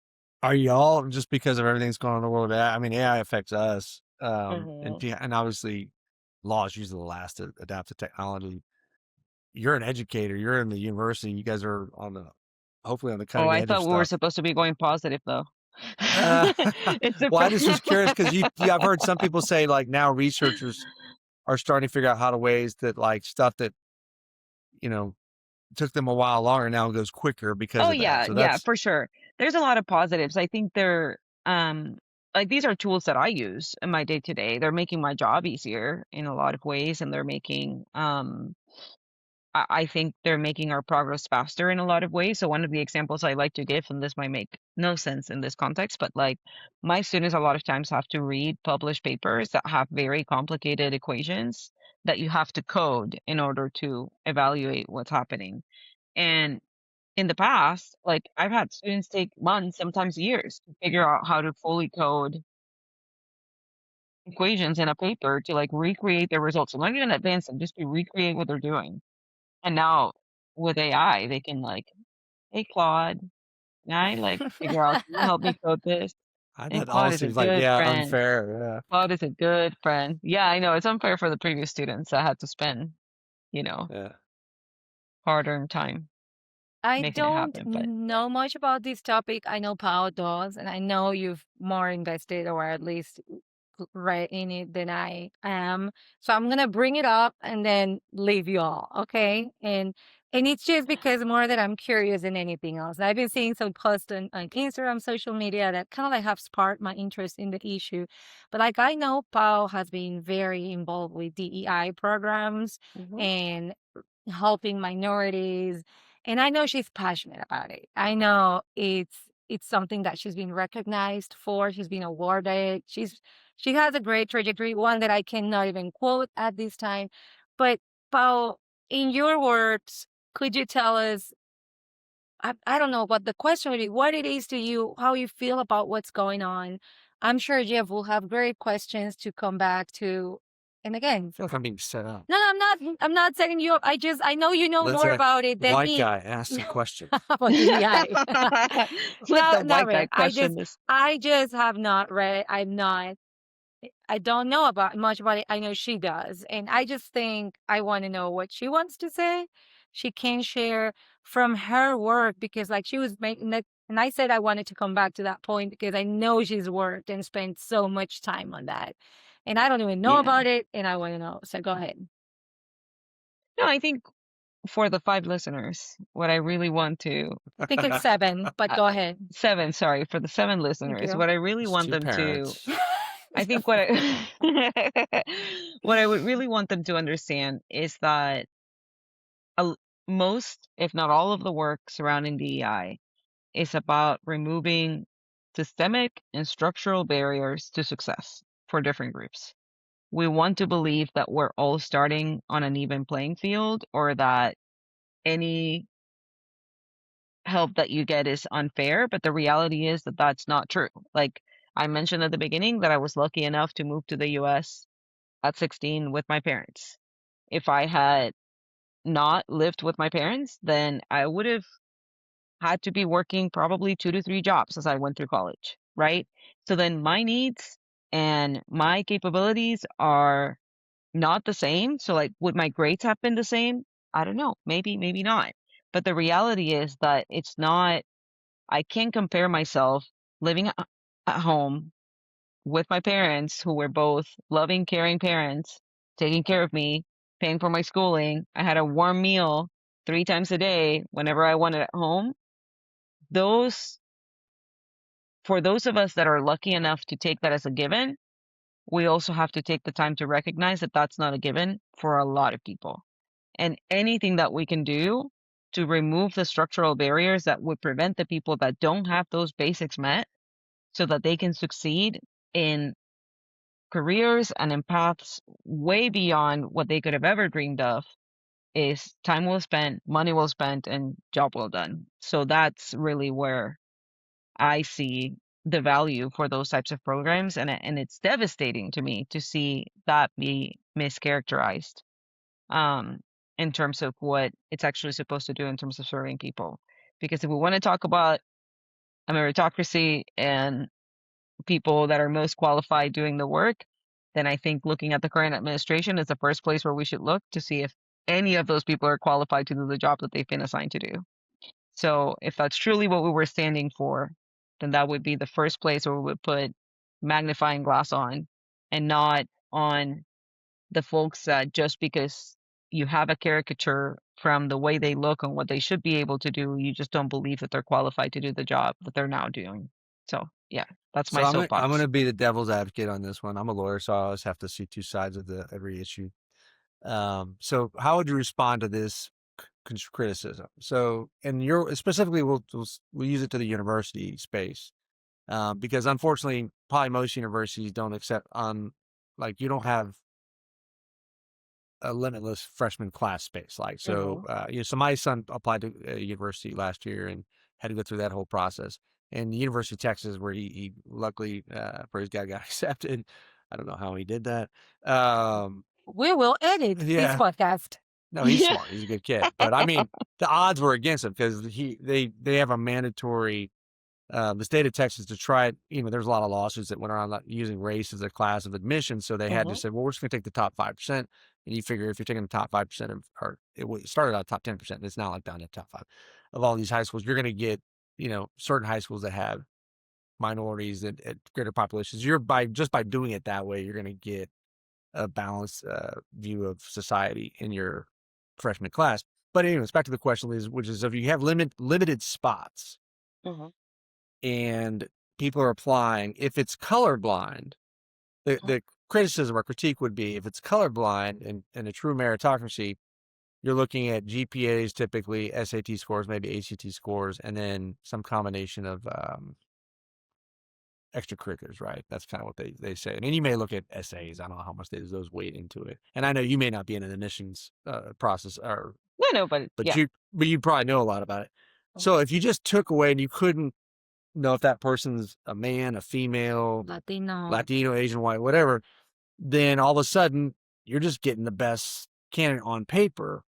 Are y'all, just because of everything that's going on in the world of AI? I mean, AI affects us, Mhm. and obviously, law is usually the last to adapt to technology. You're an educator. You're in the university. You guys are on the hopefully on the Oh, cutting I edge of thought we were stuff. supposed to be going positive though. Uh, It's a well, I just was curious because I've heard some people say like now researchers are starting to figure out how to ways that like stuff that you know took them a while longer now goes quicker because Oh of that. yeah, So yeah, that's for sure. There's a lot of positives. I think they're like these are tools that I use in my day to day. They're making my job easier in a lot of ways, and they're making I think they're making our progress faster in a lot of ways. So one of the examples I like to give, and this might make no sense in this context, but like my students a lot of times have to read published papers that have very complicated equations that you have to code in order to evaluate what's happening. And in the past, like I've had students take months, sometimes years, to figure out how to fully code equations in a paper to like recreate their results. So not even advance them, just to recreate what they're doing. And now with AI, they can like, hey Claude, can I like figure out, can you help me code this? And that all Claude is a seems like good yeah friend. unfair. Claude is a good friend. Yeah, I know it's unfair for the previous students that had to spend, you know, Yeah, hard-earned time I making it don't happen. But know much about this topic. I know Pao does, and I know you've more invested or at least read in it than I am. So I'm gonna bring it up and then leave you all, okay? And it's just because more that I'm curious than anything else. I've been seeing some posts on Instagram, social media that kind of like have sparked my interest in the issue. But like I know Pao has been very involved with DEI programs Mhm. and helping minorities, and I know she's passionate about it. I know it's something that she's been recognized for. She's been awarded. She has a great trajectory, one that I cannot even quote at this time. But Paul, in your words, could you tell us, I don't know what the question would be, what it is to you, how you feel about what's going on? I'm sure Jeff will have great questions to come back to. And I again, feel like I'm being set up. no, I'm not setting you up. I know you know Let's more about it than white me. guy ask some questions. About DEI. Let No, the not white really. guy question this. I just have not read. I don't know about much about it. I know she does. And I just think I want to know what she wants to say. She can share from her work because like she was making that, and I said I wanted to come back to that point because I know she's worked and spent so much time on that. And I don't even know Yeah. about it and I want to know. So go ahead. No, I think for the 5 listeners, what I really want to I think it's 7, but uh, go ahead. 7, sorry, for the 7 Thank listeners, you. what I really It's want two them to parents. I think what I what I would really want them to understand is that a most, if not all of the work surrounding DEI is about removing systemic and structural barriers to success for different groups. We want to believe that we're all starting on an even playing field or that any help that you get is unfair, but the reality is that that's not true. Like I mentioned at the beginning that I was lucky enough to move to the US at 16 with my parents. If I had not lived with my parents, then I would have had to be working probably 2 to 3 jobs as I went through college, right? So then my needs and my capabilities are not the same. So like would my grades have been the same? I don't know. Maybe, maybe not. But the reality is that it's not I can't compare myself living at home with my parents, who were both loving, caring parents, taking care of me, paying for my schooling. I had a warm meal 3 times a day whenever I wanted at home. Those, for those of us that are lucky enough to take that as a given, we also have to take the time to recognize that that's not a given for a lot of people. And anything that we can do to remove the structural barriers that would prevent the people that don't have those basics met so that they can succeed in careers and in paths way beyond what they could have ever dreamed of is time well spent, money well spent, and job well done. So that's really where I see the value for those types of programs, and it's devastating to me to see that be mischaracterized um, in terms of what it's actually supposed to do in terms of serving people. Because if we want to talk about a meritocracy and people that are most qualified doing the work, then I think looking at the current administration is the first place where we should look to see if any of those people are qualified to do the job that they've been assigned to do. So if that's truly what we were standing for, then that would be the first place where we would put magnifying glass on, and not on the folks that just because you have a caricature from the way they look and what they should be able to do, you just don't believe that they're qualified to do the job that they're now doing. So yeah, that's So my I'm soapbox. gonna be the devil's advocate on this one. I'm a lawyer, so I always have to see two sides of every issue. So how would you respond to this criticism? So, and you're specifically, we'll use it to the university space, because unfortunately, probably most universities don't accept like you don't have a limitless freshman class space. Like, so, Mm-hmm. so my son applied to a university last year and had to go through that whole process. And the University of Texas, where he luckily, praise God, got accepted. I don't know how he did that. We will edit this Yeah, podcast. no, he's Yeah. smart. He's a good kid. But I mean, the odds were against him because they have a mandatory, the state of Texas to try it. There's a lot of lawsuits that went around using race as a class of admission. So they had to Mm-hmm. say, well, we're just going to take the top 5%. And you figure if you're taking the top 5% or it started out top 10%, it's now like down to top 5 of all these high schools, you're going to get, certain high schools that have minorities at greater populations. Just by doing it that way, you're going to get a balanced view of society in your freshman class. But anyways, back to the question, which is if you have limited spots Mm-hmm. and people are applying, if it's colorblind, the criticism or critique would be if it's colorblind and a true meritocracy, you're looking at GPAs, typically SAT scores, maybe ACT scores, and then some combination of extracurriculars, right? That's kind of what they say. And then you may look at essays. I don't know how much those weight into it. And I know you may not be in an admissions process, No, but but yeah. you probably know a lot about it. So if you just took away and you couldn't know if that person's a man, a female, Latino. Latino, Asian, white, whatever, then all of a sudden you're just getting the best candidate on paper.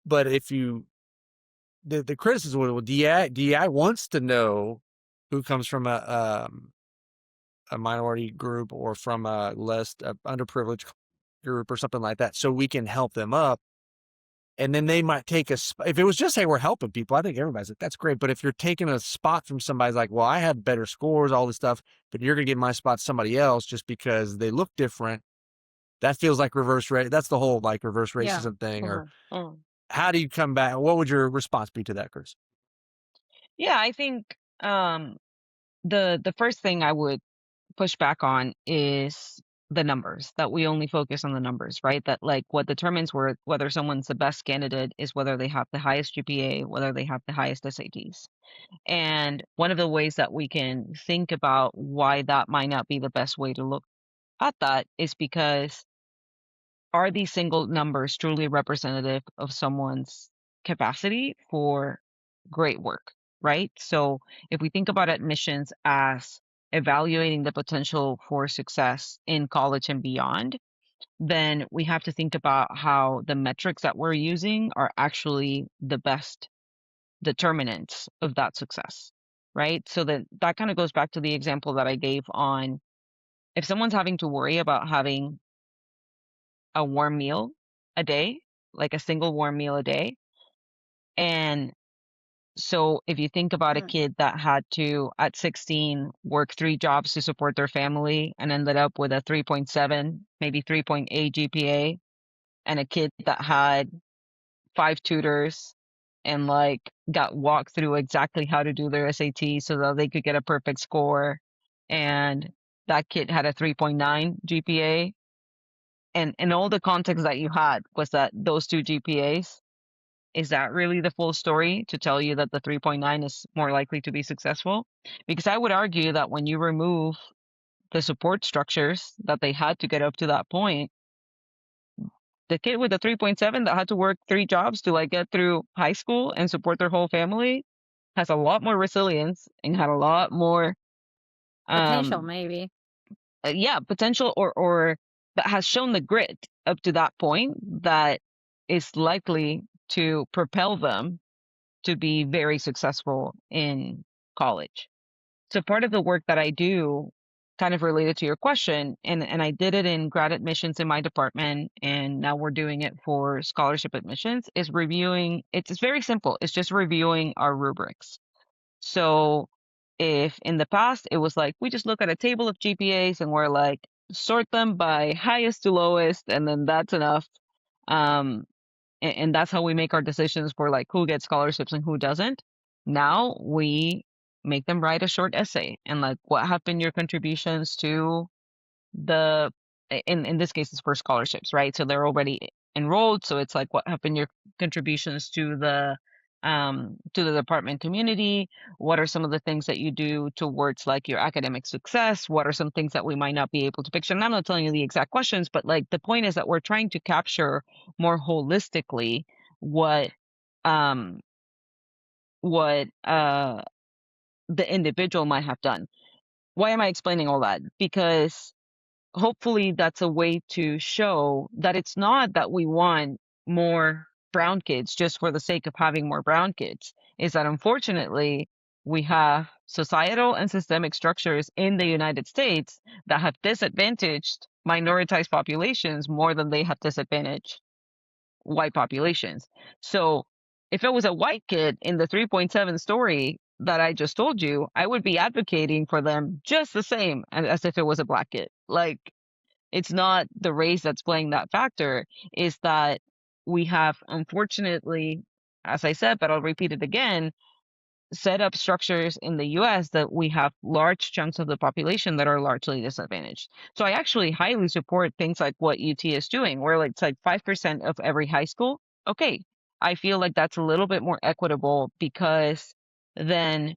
But if the criticism was, well, DI wants to know who comes from a minority group or from a less underprivileged group or something like that, so we can help them up. And then they might take if it was just, hey, we're helping people, I think everybody's like, that's great. But if you're taking a spot from somebody's like, well, I have better scores, all this stuff, but you're going to give my spot to somebody else just because they look different, that feels like that's the whole like reverse Yeah. racism thing. Or Mm-hmm. Mm. how do you come back? What would your response be to that, Chris? Yeah, I think the first thing I would push back on is the numbers, that we only focus on the numbers, right? That like what determines whether someone's the best candidate is whether they have the highest GPA, whether they have the highest SATs. And one of the ways that we can think about why that might not be the best way to look at that is because, are these single numbers truly representative of someone's capacity for great work, right? So if we think about admissions as evaluating the potential for success in college and beyond, then we have to think about how the metrics that we're using are actually the best determinants of that success, right? So that kind of goes back to the example that I gave on, if someone's having to worry about having a warm meal a day, like a single warm meal a day. And so if you think about a kid that had to, at 16, work 3 jobs to support their family and ended up with a 3.7, maybe 3.8 GPA, and a kid that had 5 tutors and like got walked through exactly how to do their SAT so that they could get a perfect score, and that kid had a 3.9 GPA, and all the context that you had was that those two GPAs, is that really the full story to tell you that the 3.9 is more likely to be successful? Because I would argue that when you remove the support structures that they had to get up to that point, the kid with the 3.7 that had to work 3 jobs to like get through high school and support their whole family has a lot more resilience and had a lot more Potential, um maybe. yeah, potential, or that has shown the grit up to that point that is likely to propel them to be very successful in college. So part of the work that I do kind of related to your question, and I did it in grad admissions in my department, and now we're doing it for scholarship admissions, is reviewing. It's very simple. It's just reviewing our rubrics. So if in the past it was like we just look at a table of GPAs and we're like sort them by highest to lowest, and then that's enough. Um, and that's how we make our decisions for like who gets scholarships and who doesn't. Now we make them write a short essay and like what have been your contributions to the in this case it's for scholarships, right? So they're already enrolled, so it's like what have been your contributions to the department community? What are some of the things that you do towards like your academic success? What are some things that we might not be able to picture? And I'm not telling you the exact questions, but like the point is that we're trying to capture more holistically what um what the individual might have done. Why am I explaining all that? Because hopefully that's a way to show that it's not that we want more brown kids just for the sake of having more brown kids. Is that unfortunately we have societal and systemic structures in the United States that have disadvantaged minoritized populations more than they have disadvantaged white populations. So if it was a white kid in the 3.7 story that I just told you, I would be advocating for them just the same as if it was a black kid. Like, it's not the race that's playing that factor, is that we have, unfortunately, as I said, but I'll repeat it again, set up structures in the US that we have large chunks of the population that are largely disadvantaged. So I actually highly support things like what UT is doing, where it's like 5% of every high school. Okay, I feel like that's a little bit more equitable because then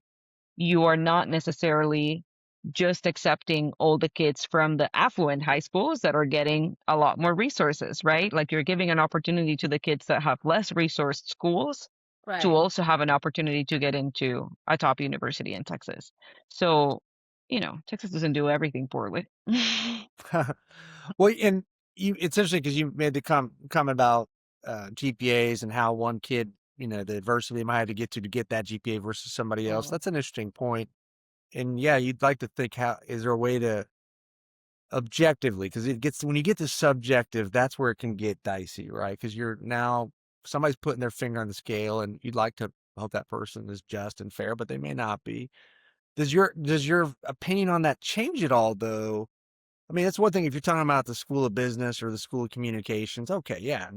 you are not necessarily just accepting all the kids from the affluent high schools that are getting a lot more resources, right? Like you're giving an opportunity to the kids that have less resourced schools to Right. also have an opportunity to get into a top university in Texas. So, Texas doesn't do everything poorly. Well, and it's interesting because you made the comment about GPAs and how one kid, the adversity they might have to get that GPA versus somebody else. Mm. That's an interesting point. And yeah, you'd like to think, how is there a way to objectively, because when you get to subjective, that's where it can get dicey, right? Because you're now somebody's putting their finger on the scale, and you'd like to hope that person is just and fair, but they may not be. Does your opinion on that change at all, though? I mean, that's one thing if you're talking about the School of Business or the School of Communications. Okay, yeah,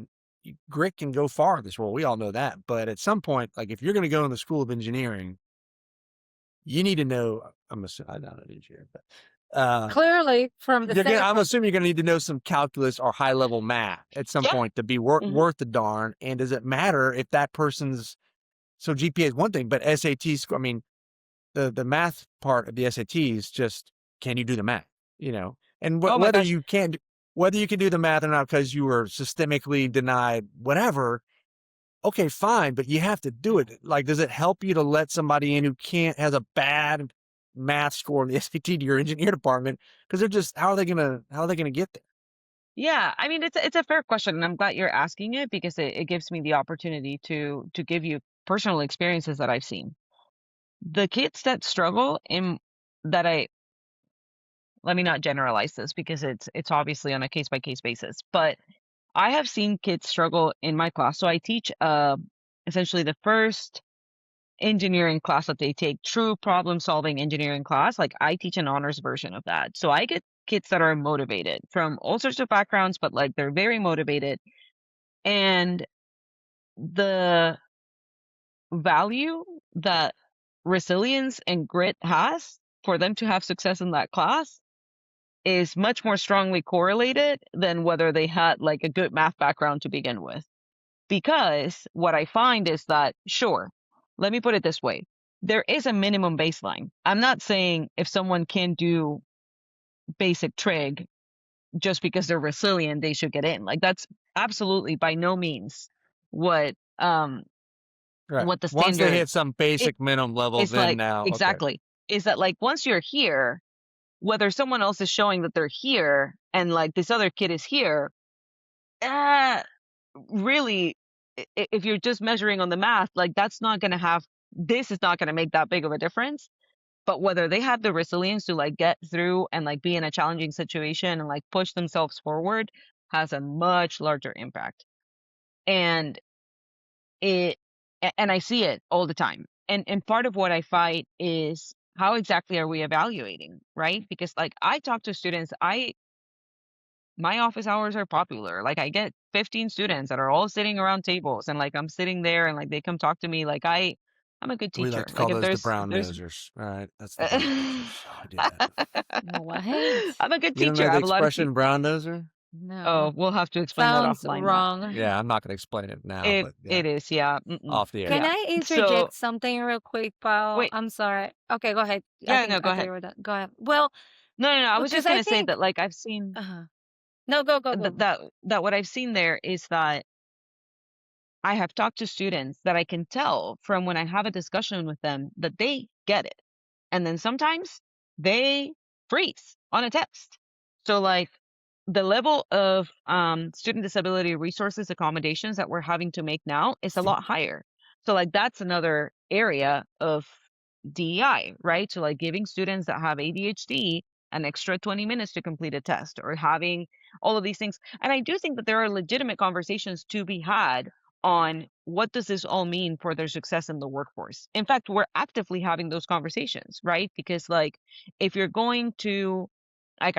grit can go far in this world. We all know that. But at some point, like if you're going to go in the School of Engineering, you need to know. I'm not an engineer, but Clearly, from the I'm sample. assuming you're going to need to know some calculus or high level math at some Yeah. point to be Hmm. worth the darn. And does it matter if that person's so GPA is one thing, but SAT score? I mean, the math part of the SATs just can you do the math? And Oh my whether gosh. you can whether you can do the math or not because you were systemically denied whatever. Okay, fine, but you have to do it. Like, does it help you to let somebody in who has a bad math score in the SAT to your engineer department? Because they're just how are they gonna get there? Yeah, I mean it's a fair question, and I'm glad you're asking it because it gives me the opportunity to give you personal experiences that I've seen. The kids that struggle in that I let me not generalize this because it's obviously on a case by case basis, but I have seen kids struggle in my class. So I teach essentially the first engineering class that they take, true problem solving engineering class. Like I teach an honors version of that. So I get kids that are motivated from all sorts of backgrounds, but like they're very motivated. And the value that resilience and grit has for them to have success in that class is much more strongly correlated than whether they had like a good math background to begin with. Because what I find is that, sure, let me put it this way. There is a minimum baseline. I'm not saying if someone can do basic trig just because they're resilient, they should get in. Like that's absolutely by no means what um Right. what the Once they standard hit some it basic minimum level, is then like. now, okay. Exactly. Is that like once you're here, whether someone else is showing that they're here and like this other kid is here, uh, really, if you're just measuring on the math, like this is not going to make that big of a difference. but whether they have the resilience to like get through and like be in a challenging situation and like push themselves forward has a much larger impact. And it and I see it all the time. And part of what I fight is how exactly are we evaluating, right? Because like I talk to students, my office hours are popular. Like I get 15 students that are all sitting around tables and like I'm sitting there and like they come talk to me like I'm a good We like teacher. to Like call if those the there's brown there's nosers, right? That's the brown nosers. Oh, I do that. What? I'm a good You don't teacher. know I the have a lot of expression brown noser? oh, No. we'll have to explain that Sounds offline then. wrong. Yeah, I'm not going to explain it now, It but yeah, it is, yeah. off the air. Can Yeah. I So interject something real quick, Paul? wait, I'm sorry. Okay, go ahead. yeah, no, go I thought ahead. you were done. Go ahead. Well, No. I was because just I gonna say think, that like I've seen uh-huh. No, go, go, go. that what I've seen there is that I have talked to students that I can tell from when I have a discussion with them that they get it. And then sometimes they freeze on a test. So like the level of student disability resources accommodations that we're having to make now is a lot higher. So like that's another area of DEI, right? So like giving students that have ADHD an extra 20 minutes to complete a test or having all of these things. And I do think that there are legitimate conversations to be had on what does this all mean for their success in the workforce. In fact, we're actively having those conversations, right? Because like if you're going to like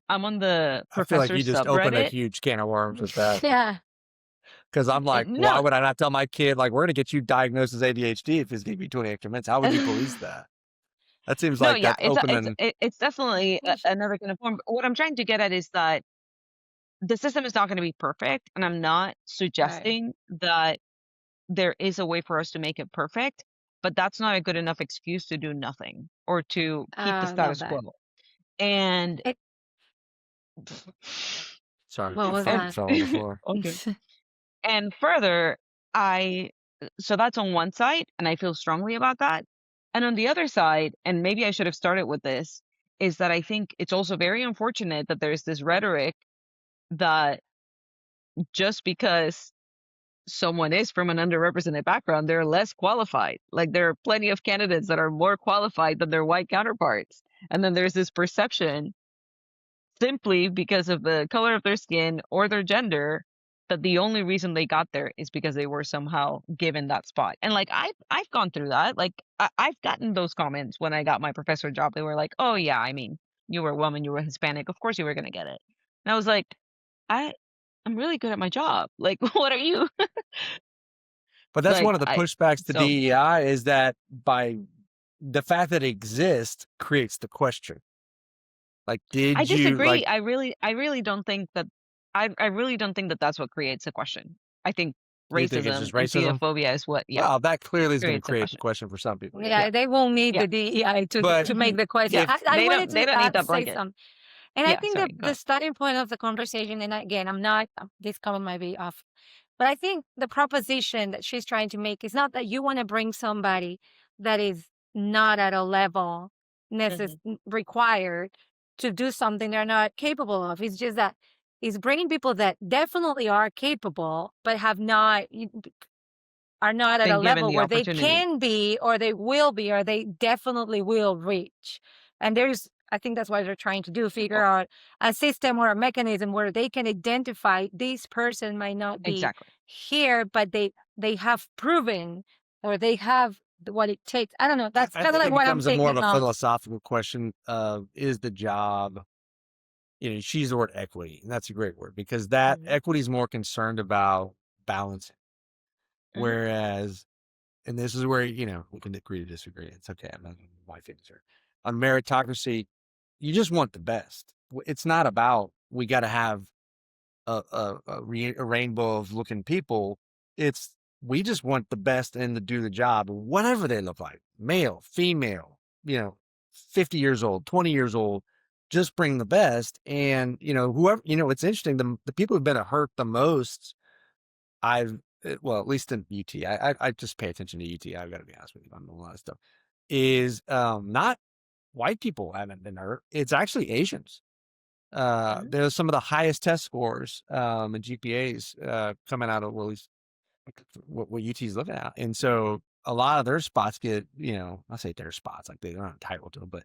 I'm on the I feel like professor you just opened a subreddit. huge can of worms with that. Yeah. Because I'm like, why No, would I not tell my kid, like, we're going to get you diagnosed as ADHD if it's going to be 20 extra minutes? How would you police that? That seems no, like yeah, that's opening. it's definitely another kind of form. But what I'm trying to get at is that the system is not going to be perfect, and I'm not Right. suggesting that there is a way for us to make it perfect, but that's not a good enough excuse to do nothing or to keep the I love status that. quo. And It, Sorry, what my was phone and that? fell on the floor. okay. And further, I so that's on one side, and I feel strongly about that. And on the other side, and maybe I should have started with this, is that I think it's also very unfortunate that there's this rhetoric that just because someone is from an underrepresented background, they're less qualified. Like there are plenty of candidates that are more qualified than their white counterparts. And then there's this perception simply because of the color of their skin or their gender that the only reason they got there is because they were somehow given that spot. And like I've gone through that. Like I've gotten those comments when I got my professor job. They were like, "Oh yeah, I mean, you were a woman, you were Hispanic, of course you were gonna get it." And I was like, I I'm really good at my job. Like, what are you But that's like? one of the I pushbacks to so DEI is that by the fact that it exists creates the question. Like, I did you, like, disagree. I really don't think that I really don't think that that's what creates a question. I think you think it's racism just and racism? xenophobia is what, yeah, Well, that clearly is going to creates a create the question. question for some people. Yeah. Yeah, Yeah, they won't need yeah. the DEI But to make the question. Yeah, if, I wanted they to don't need that say blanket. something. And I Yeah, think sorry, that go the ahead. starting point of the conversation, and again, I'm not, this comment might be off, but I think the proposition that she's trying to make is not that you want to bring somebody that is not at a level Mhm. required to do something they're not capable of. It's just that it's bringing people that definitely are capable, but are not at a Been given level the where they opportunity. can be or they will be or they definitely will reach. And I think that's what they're trying to do, figure Oh, out a system or a mechanism where they can identify this person might not be exactly. here, but they have proven or they have what it takes. I don't know. That's I kind of think like it what I'm becomes a more of thinking a of. philosophical question of, is the job, she used the word equity, and that's a great word because that Mhm. equity is more concerned about balancing. Mhm. Whereas, and this is where, we can agree to disagree. It's okay. I'm not my feelings here. On meritocracy, you just want the best. It's not about, we got to have a rainbow of looking people. It's, we just want the best and to do the job, whatever they look like, male, female, 50 years old, 20 years old, just bring the best. And, whoever, it's interesting. The people who've been hurt the most, well, at least in UT, I just pay attention to UT. I've got to be honest with you on a lot of stuff, is not white people haven't been hurt. It's actually Asians. Mhm. There's some of the highest test scores and GPAs coming out of, well, at least what UT is looking at. And so a lot of their spots get, I say their spots, like they're not entitled to them, but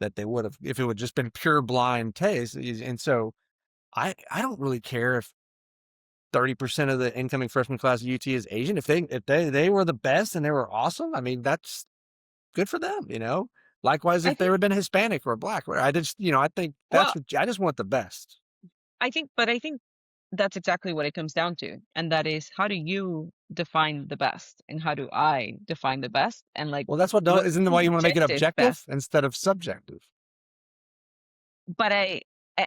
that they would have if it would just been pure blind taste. And so I don't really care if 30% of the incoming freshman class at UT is Asian. If they were the best and they were awesome, I mean, that's good for them. Likewise, I if they think, would have been Hispanic or black, I just, I think well, I just want the best. I think that's exactly what it comes down to. And that is, how do you define the best? And how do I define the best? And like, Well, that's what what's isn't the the why you want to make it objective objective best? instead of subjective. But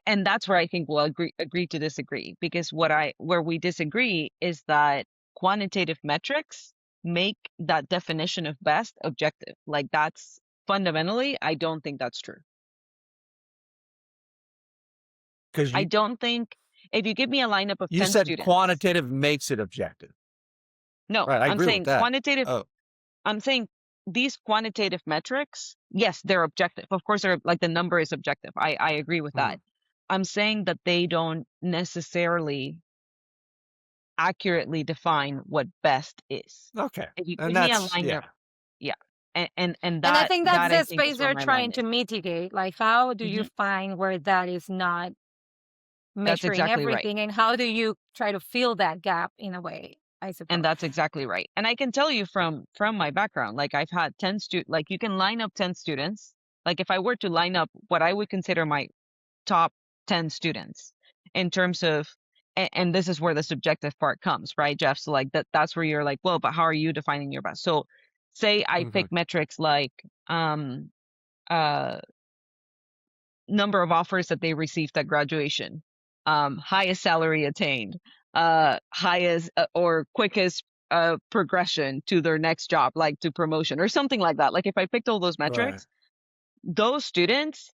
and that's where I think we'll agree to disagree, because where we disagree is that quantitative metrics make that definition of best objective. Like, that's fundamentally, I don't think that's true. Because I don't think, if you give me a lineup of you 10 said students, quantitative makes it objective. no, Right. I I'm agree with saying that. quantitative, Oh, I'm saying these quantitative metrics, yes, they're objective. Of course, they're like, the number is objective. I agree with that. I'm saying that they don't necessarily accurately define what best is. okay. If you And give me a that's, lineup, yeah. yeah, and And I that think that's I the think space is where they're my line trying to is. mitigate. Like, how do you Hmm. find where that is not That's measuring exactly right. everything? And how do you try to fill that gap in a way, I And suppose? that's exactly right. And I can tell you from my background, like, I've had 10 like, you can line up 10 students. Like, if I were to line up what I would consider my top 10 students in terms of, and this is where the subjective part comes, right, Jeff? So like, that's where you're like, well, but how are you defining your best? So say I Mhm. pick metrics like uh number of offers that they received at graduation, highest salary attained, highest or quickest progression to their next job, like to promotion or something like that. Like, if I picked all those Right. metrics, those students,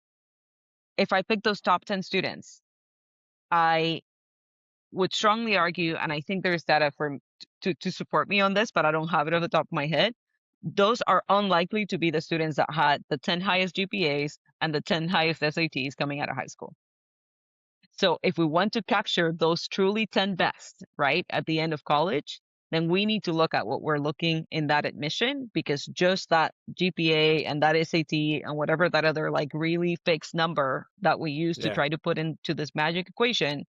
if I pick those top 10 students, I would strongly argue, and I think there's data to support me on this, but I don't have it off the top of my head. Those are unlikely to be the students that had the 10 highest GPAs and the 10 highest SATs coming out of high school. So if we want to capture those truly 10 best, right, at the end of college, then we need to look at what we're looking in that admission, because just that GPA and that SAT and whatever that other like really fixed number that we use to Yeah. try to put into this magic equation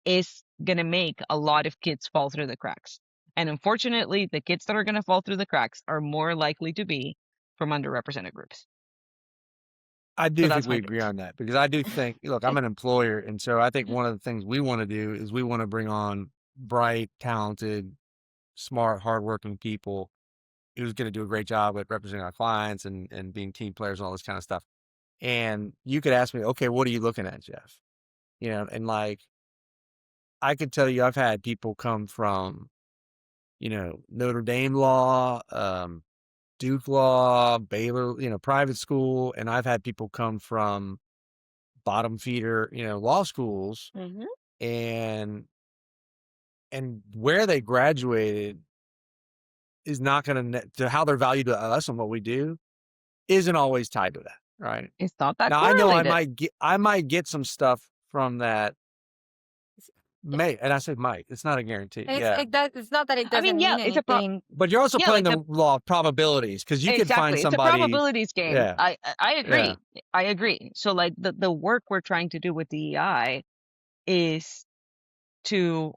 is going to make a lot of kids fall through the cracks. And unfortunately, the kids that are going to fall through the cracks are more likely to be from underrepresented groups. I So do think that's we my agree pitch. on that because I do think, look, I'm an employer. And so I think one of the things we want to do is we want to bring on bright, talented, smart, hardworking people who's going to do a great job at representing our clients and being team players and all this kind of stuff. And you could ask me, okay, what are you looking at, Jeff? And like, I could tell you, I've had people come from, Notre Dame law, Duke law, Baylor, private school. And I've had people come from bottom feeder, law schools Mm-hmm. and where they graduated is not going to how they're valued to us and what we do isn't always tied to that. Right. It's not that Now I know correlated. I might get some stuff from that. And I said might. It's not a guarantee. Yeah. It's not that it I mean, doesn't yeah, mean it's anything. But you're also yeah, playing like the law of probabilities because you could find exactly. It's a somebody. probabilities game. Yeah. I Yeah. agree. I agree. So like, the work we're trying to do with DEI is to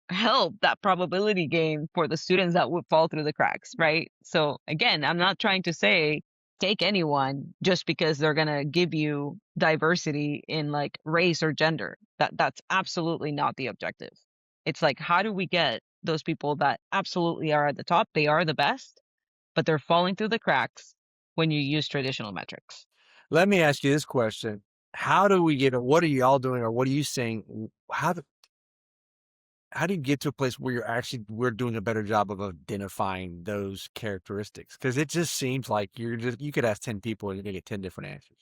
help that probability game for the students that would fall through the cracks, right? So again, I'm not trying to say take anyone just because they're going to give you diversity in like race or gender. That's absolutely not the objective. It's like, how do we get those people that absolutely are at the top? They are the best, but they're falling through the cracks when you use traditional metrics. Let me ask you this question. How do we what are y'all doing or what are you saying? How do you get to a place where we're doing a better job of identifying those characteristics? Because it just seems like you could ask 10 people and you're gonna get 10 different answers.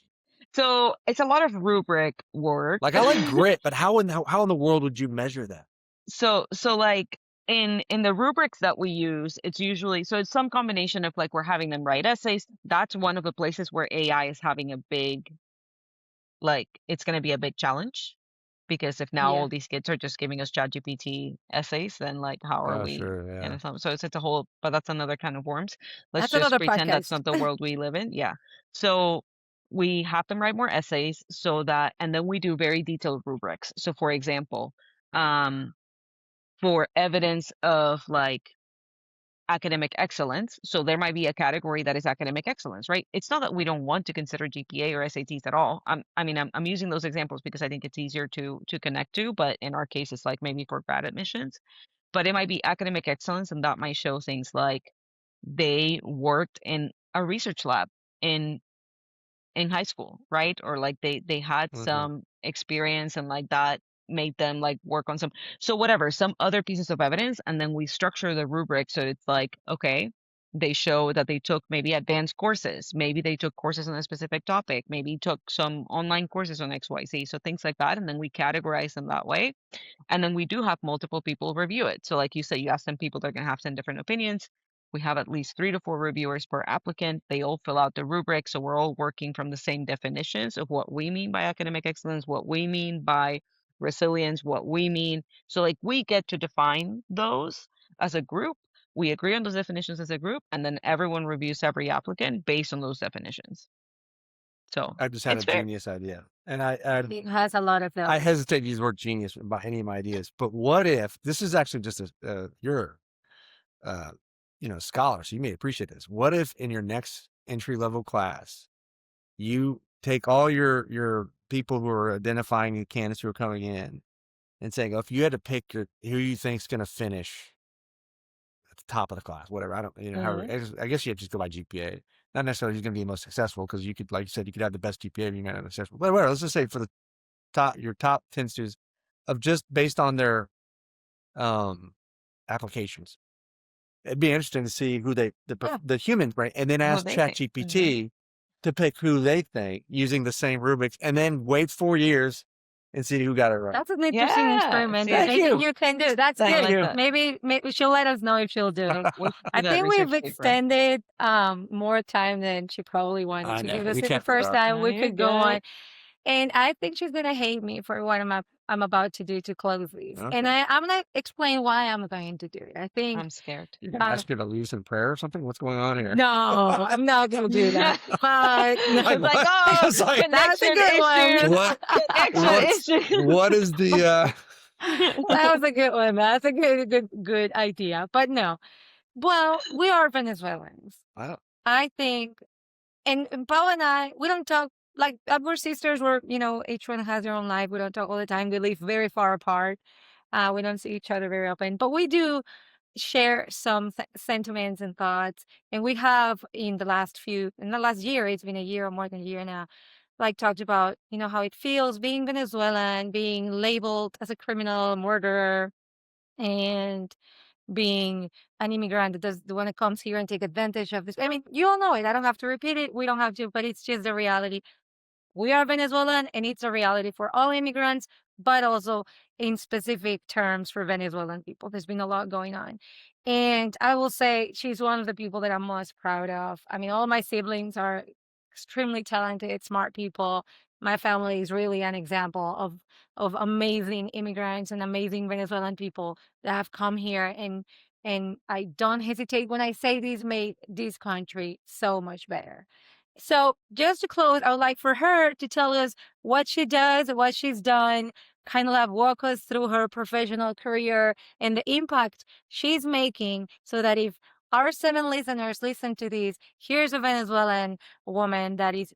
So it's a lot of rubric work. Like I like grit, but how in the world would you measure that? So like, in the rubrics that we use, it's usually, so it's some combination of like, we're having them write essays. That's one of the places where AI is having a big, like, it's going to be a big challenge. because if now Yeah, all these kids are just giving us ChatGPT essays, then like how are Oh, we sure, yeah. gonna so it's a whole, but that's another kind of worms. Let's that's just another pretend that's podcast. not the world we live in. Yeah. So we have them write more essays so that, and then we do very detailed rubrics. So for example, um, for evidence of like academic excellence. So there might be a category that is academic excellence, right? It's not that we don't want to consider GPA or SATs at all. I'm using those examples because I think it's easier to connect to, but in our case, it's like maybe for grad admissions. But it might be academic excellence, and that might show things like they worked in a research lab in in high school, right? Or like they had Mhm. some experience and like that made them like work on some, so whatever, some other pieces of evidence, and then we structure the rubric so it's like, okay, they show that they took maybe advanced courses, maybe they took courses on a specific topic, maybe took some online courses on XYZ, so things like that, and then we categorize them that way. And then we do have multiple people review it. So, like you said, you ask 10 people, they're going to have 10 different opinions. We have at least 3 to 4 reviewers per applicant. They all fill out the rubric. So, we're all working from the same definitions of what we mean by academic excellence, what we mean by resilience, what we mean. So, like, we get to define those as a group. We agree on those definitions as a group, and then everyone reviews every applicant based on those definitions. So, I just had a it's fair. genius idea, and I It has a lot of I those. hesitate to use the word genius about any of my ideas, but what if this is actually just you're uh, scholar, so you may appreciate this. What if in your next entry level class, you take all your people who are identifying the candidates who are coming in and saying, oh, if you had to pick who you think's going to finish at the top of the class, whatever, I don't, however, Mhm. I guess you have to just go by GPA. Not necessarily who's going to be the most successful because you could, like you said, you could have the best GPA, but you might not have successful. But whatever, let's just say for the your top 10 students of just based on their um applications. It'd be interesting to see who Yeah, the humans, right? And then Who ask they think. Mhm. ChatGPT to pick who they think using the same rubrics, and then wait 4 years and see who got it right. that's an interesting Yeah, experiment that see, Thank maybe you. you can do. That's I Thank good. like you. that. Maybe she'll let us know if she'll do it. We should do I that think we've research paper. extended more time than she probably wanted I to know give us. we It's the can't. first time No, we you're could go good. on. And I think she's gonna hate me for what I'm about to do to close these. And Okay. I'm gonna explain why I'm going to do it. I think I'm scared. You gonna uh, ask her to lead us in prayer or something? What's going on here? no, I'm not gonna do that. But Like no, It's like, what? oh, It's like that's a connection good one. issues. what? Connection What's issues. what is the? That was a good one. That's a good idea. But no. Well, we are Venezuelans. I don't. I think, and Paul and I, we don't talk like we're sisters. We're, each one has their own life. We don't talk all the time. We live very far apart. We don't see each other very often, but we do share some sentiments and thoughts. And we have in the last year, it's been a year or more than a year now, like talked about, how it feels being Venezuelan, being labeled as a criminal, murderer, and being an immigrant that does the one that comes here and take advantage of this. I mean, you all know it. I don't have to repeat it. We don't have to, but it's just the reality. We are Venezuelan, and it's a reality for all immigrants, but also in specific terms for Venezuelan people. There's been a lot going on. And I will say she's one of the people that I'm most proud of. I mean, all my siblings are extremely talented, smart people. My family is really an example of amazing immigrants and amazing Venezuelan people that have come here, and I don't hesitate when I say this made this country so much better. So, just to close, I would like for her to tell us what she does, what she's done, kind of like walk us through her professional career and the impact she's making so that if our 7 listeners listen to this, here's a Venezuelan woman that is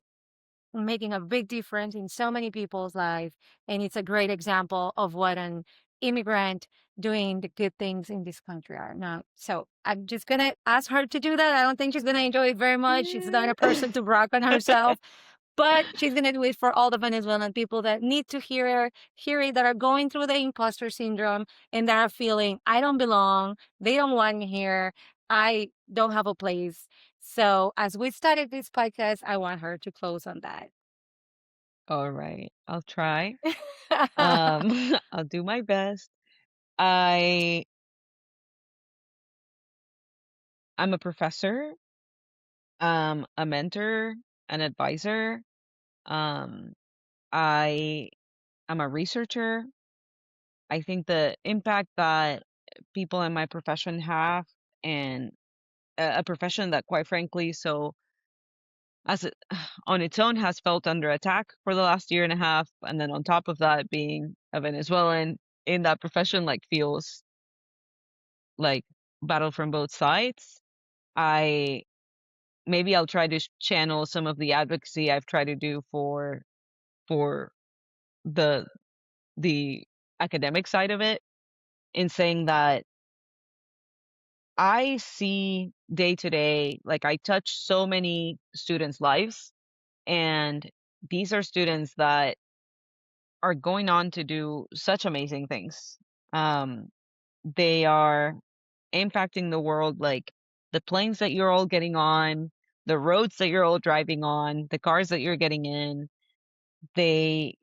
making a big difference in so many people's lives. And it's a great example of what an immigrant doing the good things in this country are now. So I'm just going to ask her to do that. I don't think she's going to enjoy it very much. She's not a person to brag on herself, but she's going to do it for all the Venezuelan people that need to hear it, that are going through the imposter syndrome and that are feeling, I don't belong. They don't want me here. I don't have a place. So as we started this podcast, I want her to close on that. All right, I'll try. I'll do my best. I I'm a professor, a mentor, an advisor. Um, I I'm a researcher. I think the impact that people in my profession have, and a profession that, quite frankly, so as it on its own has felt under attack for the last year and a half, and then on top of that, being a Venezuelan in that profession, like, feels like battle from both sides. I Maybe I'll try to channel some of the advocacy I've tried to do for the the academic side of it, in saying that I see day to day, like, I touch so many students' lives, and these are students that are going on to do such amazing things. Um, they are impacting the world, like the planes that you're all getting on, the roads that you're all driving on, the cars that you're getting in. They,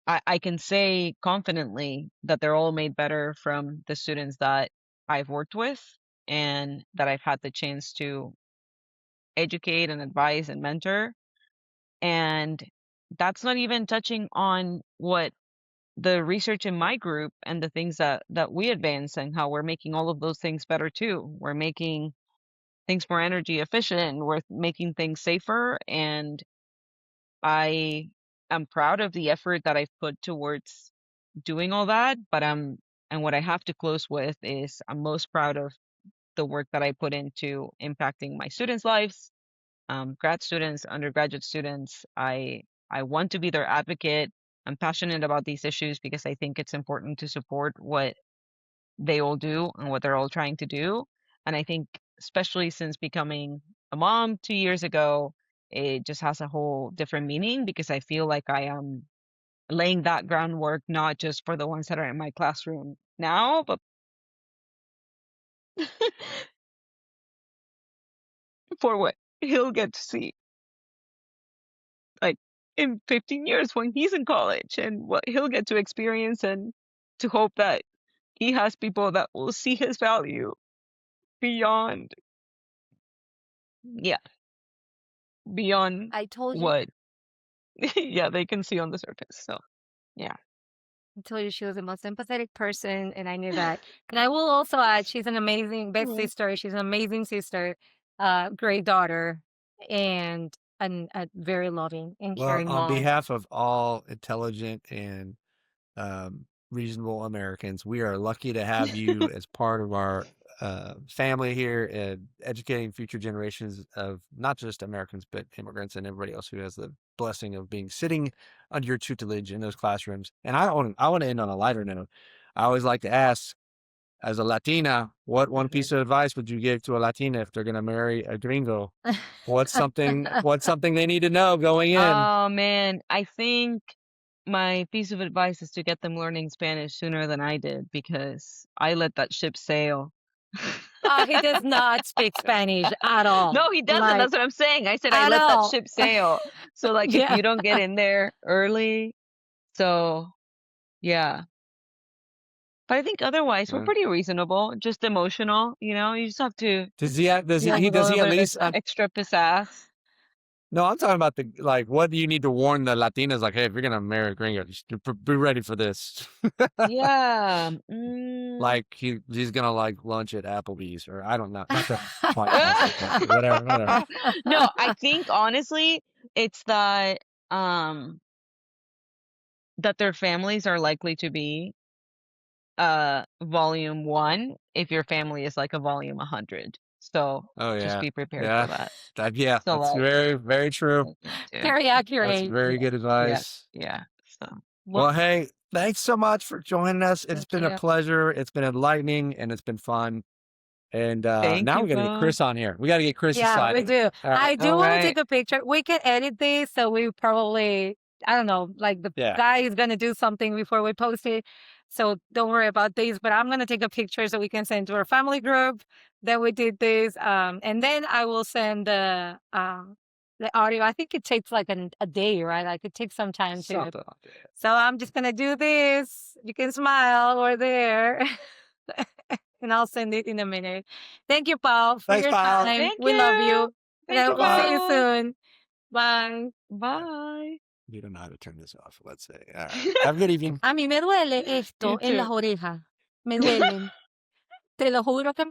I can say confidently that they're all made better from the students that I've worked with and that I've had the chance to educate and advise and mentor. And that's not even touching on what the research in my group and the things that we advance, and how we're making all of those things better too. We're making things more energy efficient, we're making things safer, and I am proud of the effort that I've put towards doing all that. But and what I have to close with is I'm most proud of the work that I put into impacting my students' lives, grad students, undergraduate students. I want to be their advocate. I'm passionate about these issues because I think it's important to support what they all do and what they're all trying to do. And I think, especially since becoming a mom 2 years ago, it just has a whole different meaning, because I feel like I am laying that groundwork not just for the ones that are in my classroom now, but for what he'll get to see, like, in 15 years when he's in college, and what he'll get to experience, and to hope that he has people that will see his value beyond, yeah, beyond I told you. what, yeah, they can see on the surface. So, yeah. I told you she was the most empathetic person, and I knew that. And I will also add, she's an amazing best Mm. sister. She's an amazing sister, great daughter, and a very loving and Well, caring on mom. behalf of all intelligent and reasonable Americans, we are lucky to have you as part of our family here and educating future generations of not just Americans, but immigrants and everybody else who has the blessing of being sitting under your tutelage in those classrooms. And I want to end on a lighter note. I always like to ask, as a Latina, what one piece of advice would you give to a Latina if they're going to marry a gringo? What's something they need to know going in? Oh man, I think my piece of advice is to get them learning Spanish sooner than I did, because I let that ship sail. He does not speak Spanish at all. No, he doesn't. Like, That's what I'm saying. I said I at let that all. ship sail. So, like, if Yeah. you don't get in there early, so yeah. But I think otherwise we're Uh, pretty reasonable, just emotional, you just have to does have a he little at bit of least extra pizzazz. no, I'm talking about the like. What do you need to warn the Latinas? Like, hey, if you're gonna marry a gringo, just be ready for this. Yeah. Like he's gonna like lunch at Applebee's, or I don't know, not the White Castle, but whatever, whatever. No, I think honestly it's um that their families are likely to be volume 1 if your family is like a volume 100. So Oh just yeah, be prepared for yeah, that. yeah. So, That's like, very very true. I think too. Very That's accurate. very Yeah. good Yeah. advice. Yeah. So, Well, Well, hey, thanks so much for joining us. It's thank been a you. pleasure. It's been enlightening, and it's been fun. And thank now you we got to get both. Chris on here. We got to get Chris Yeah, we excited. do. All right. I do All want to right. take a picture. We can edit this, so we probably, I don't know, like the Yeah. guy is gonna do something before we post it. So don't worry about this. But I'm gonna take a picture so we can send to our family group that we did this. And then I will send the audio. I think it takes like a day, right? Like it takes some time to. Something like that. So I'm just gonna do this. You can smile. We're there. And I'll send it in a minute. Thank you, Paul, for Thanks, your pal. time. Thank We love you. you. And Thank I you will see you Bye. both. soon. Bye. Bye. You don't know how to turn this off, let's say. All right. Have a good evening. A mí me duele You esto en las too. orejas. Me duelen. Te lo juro que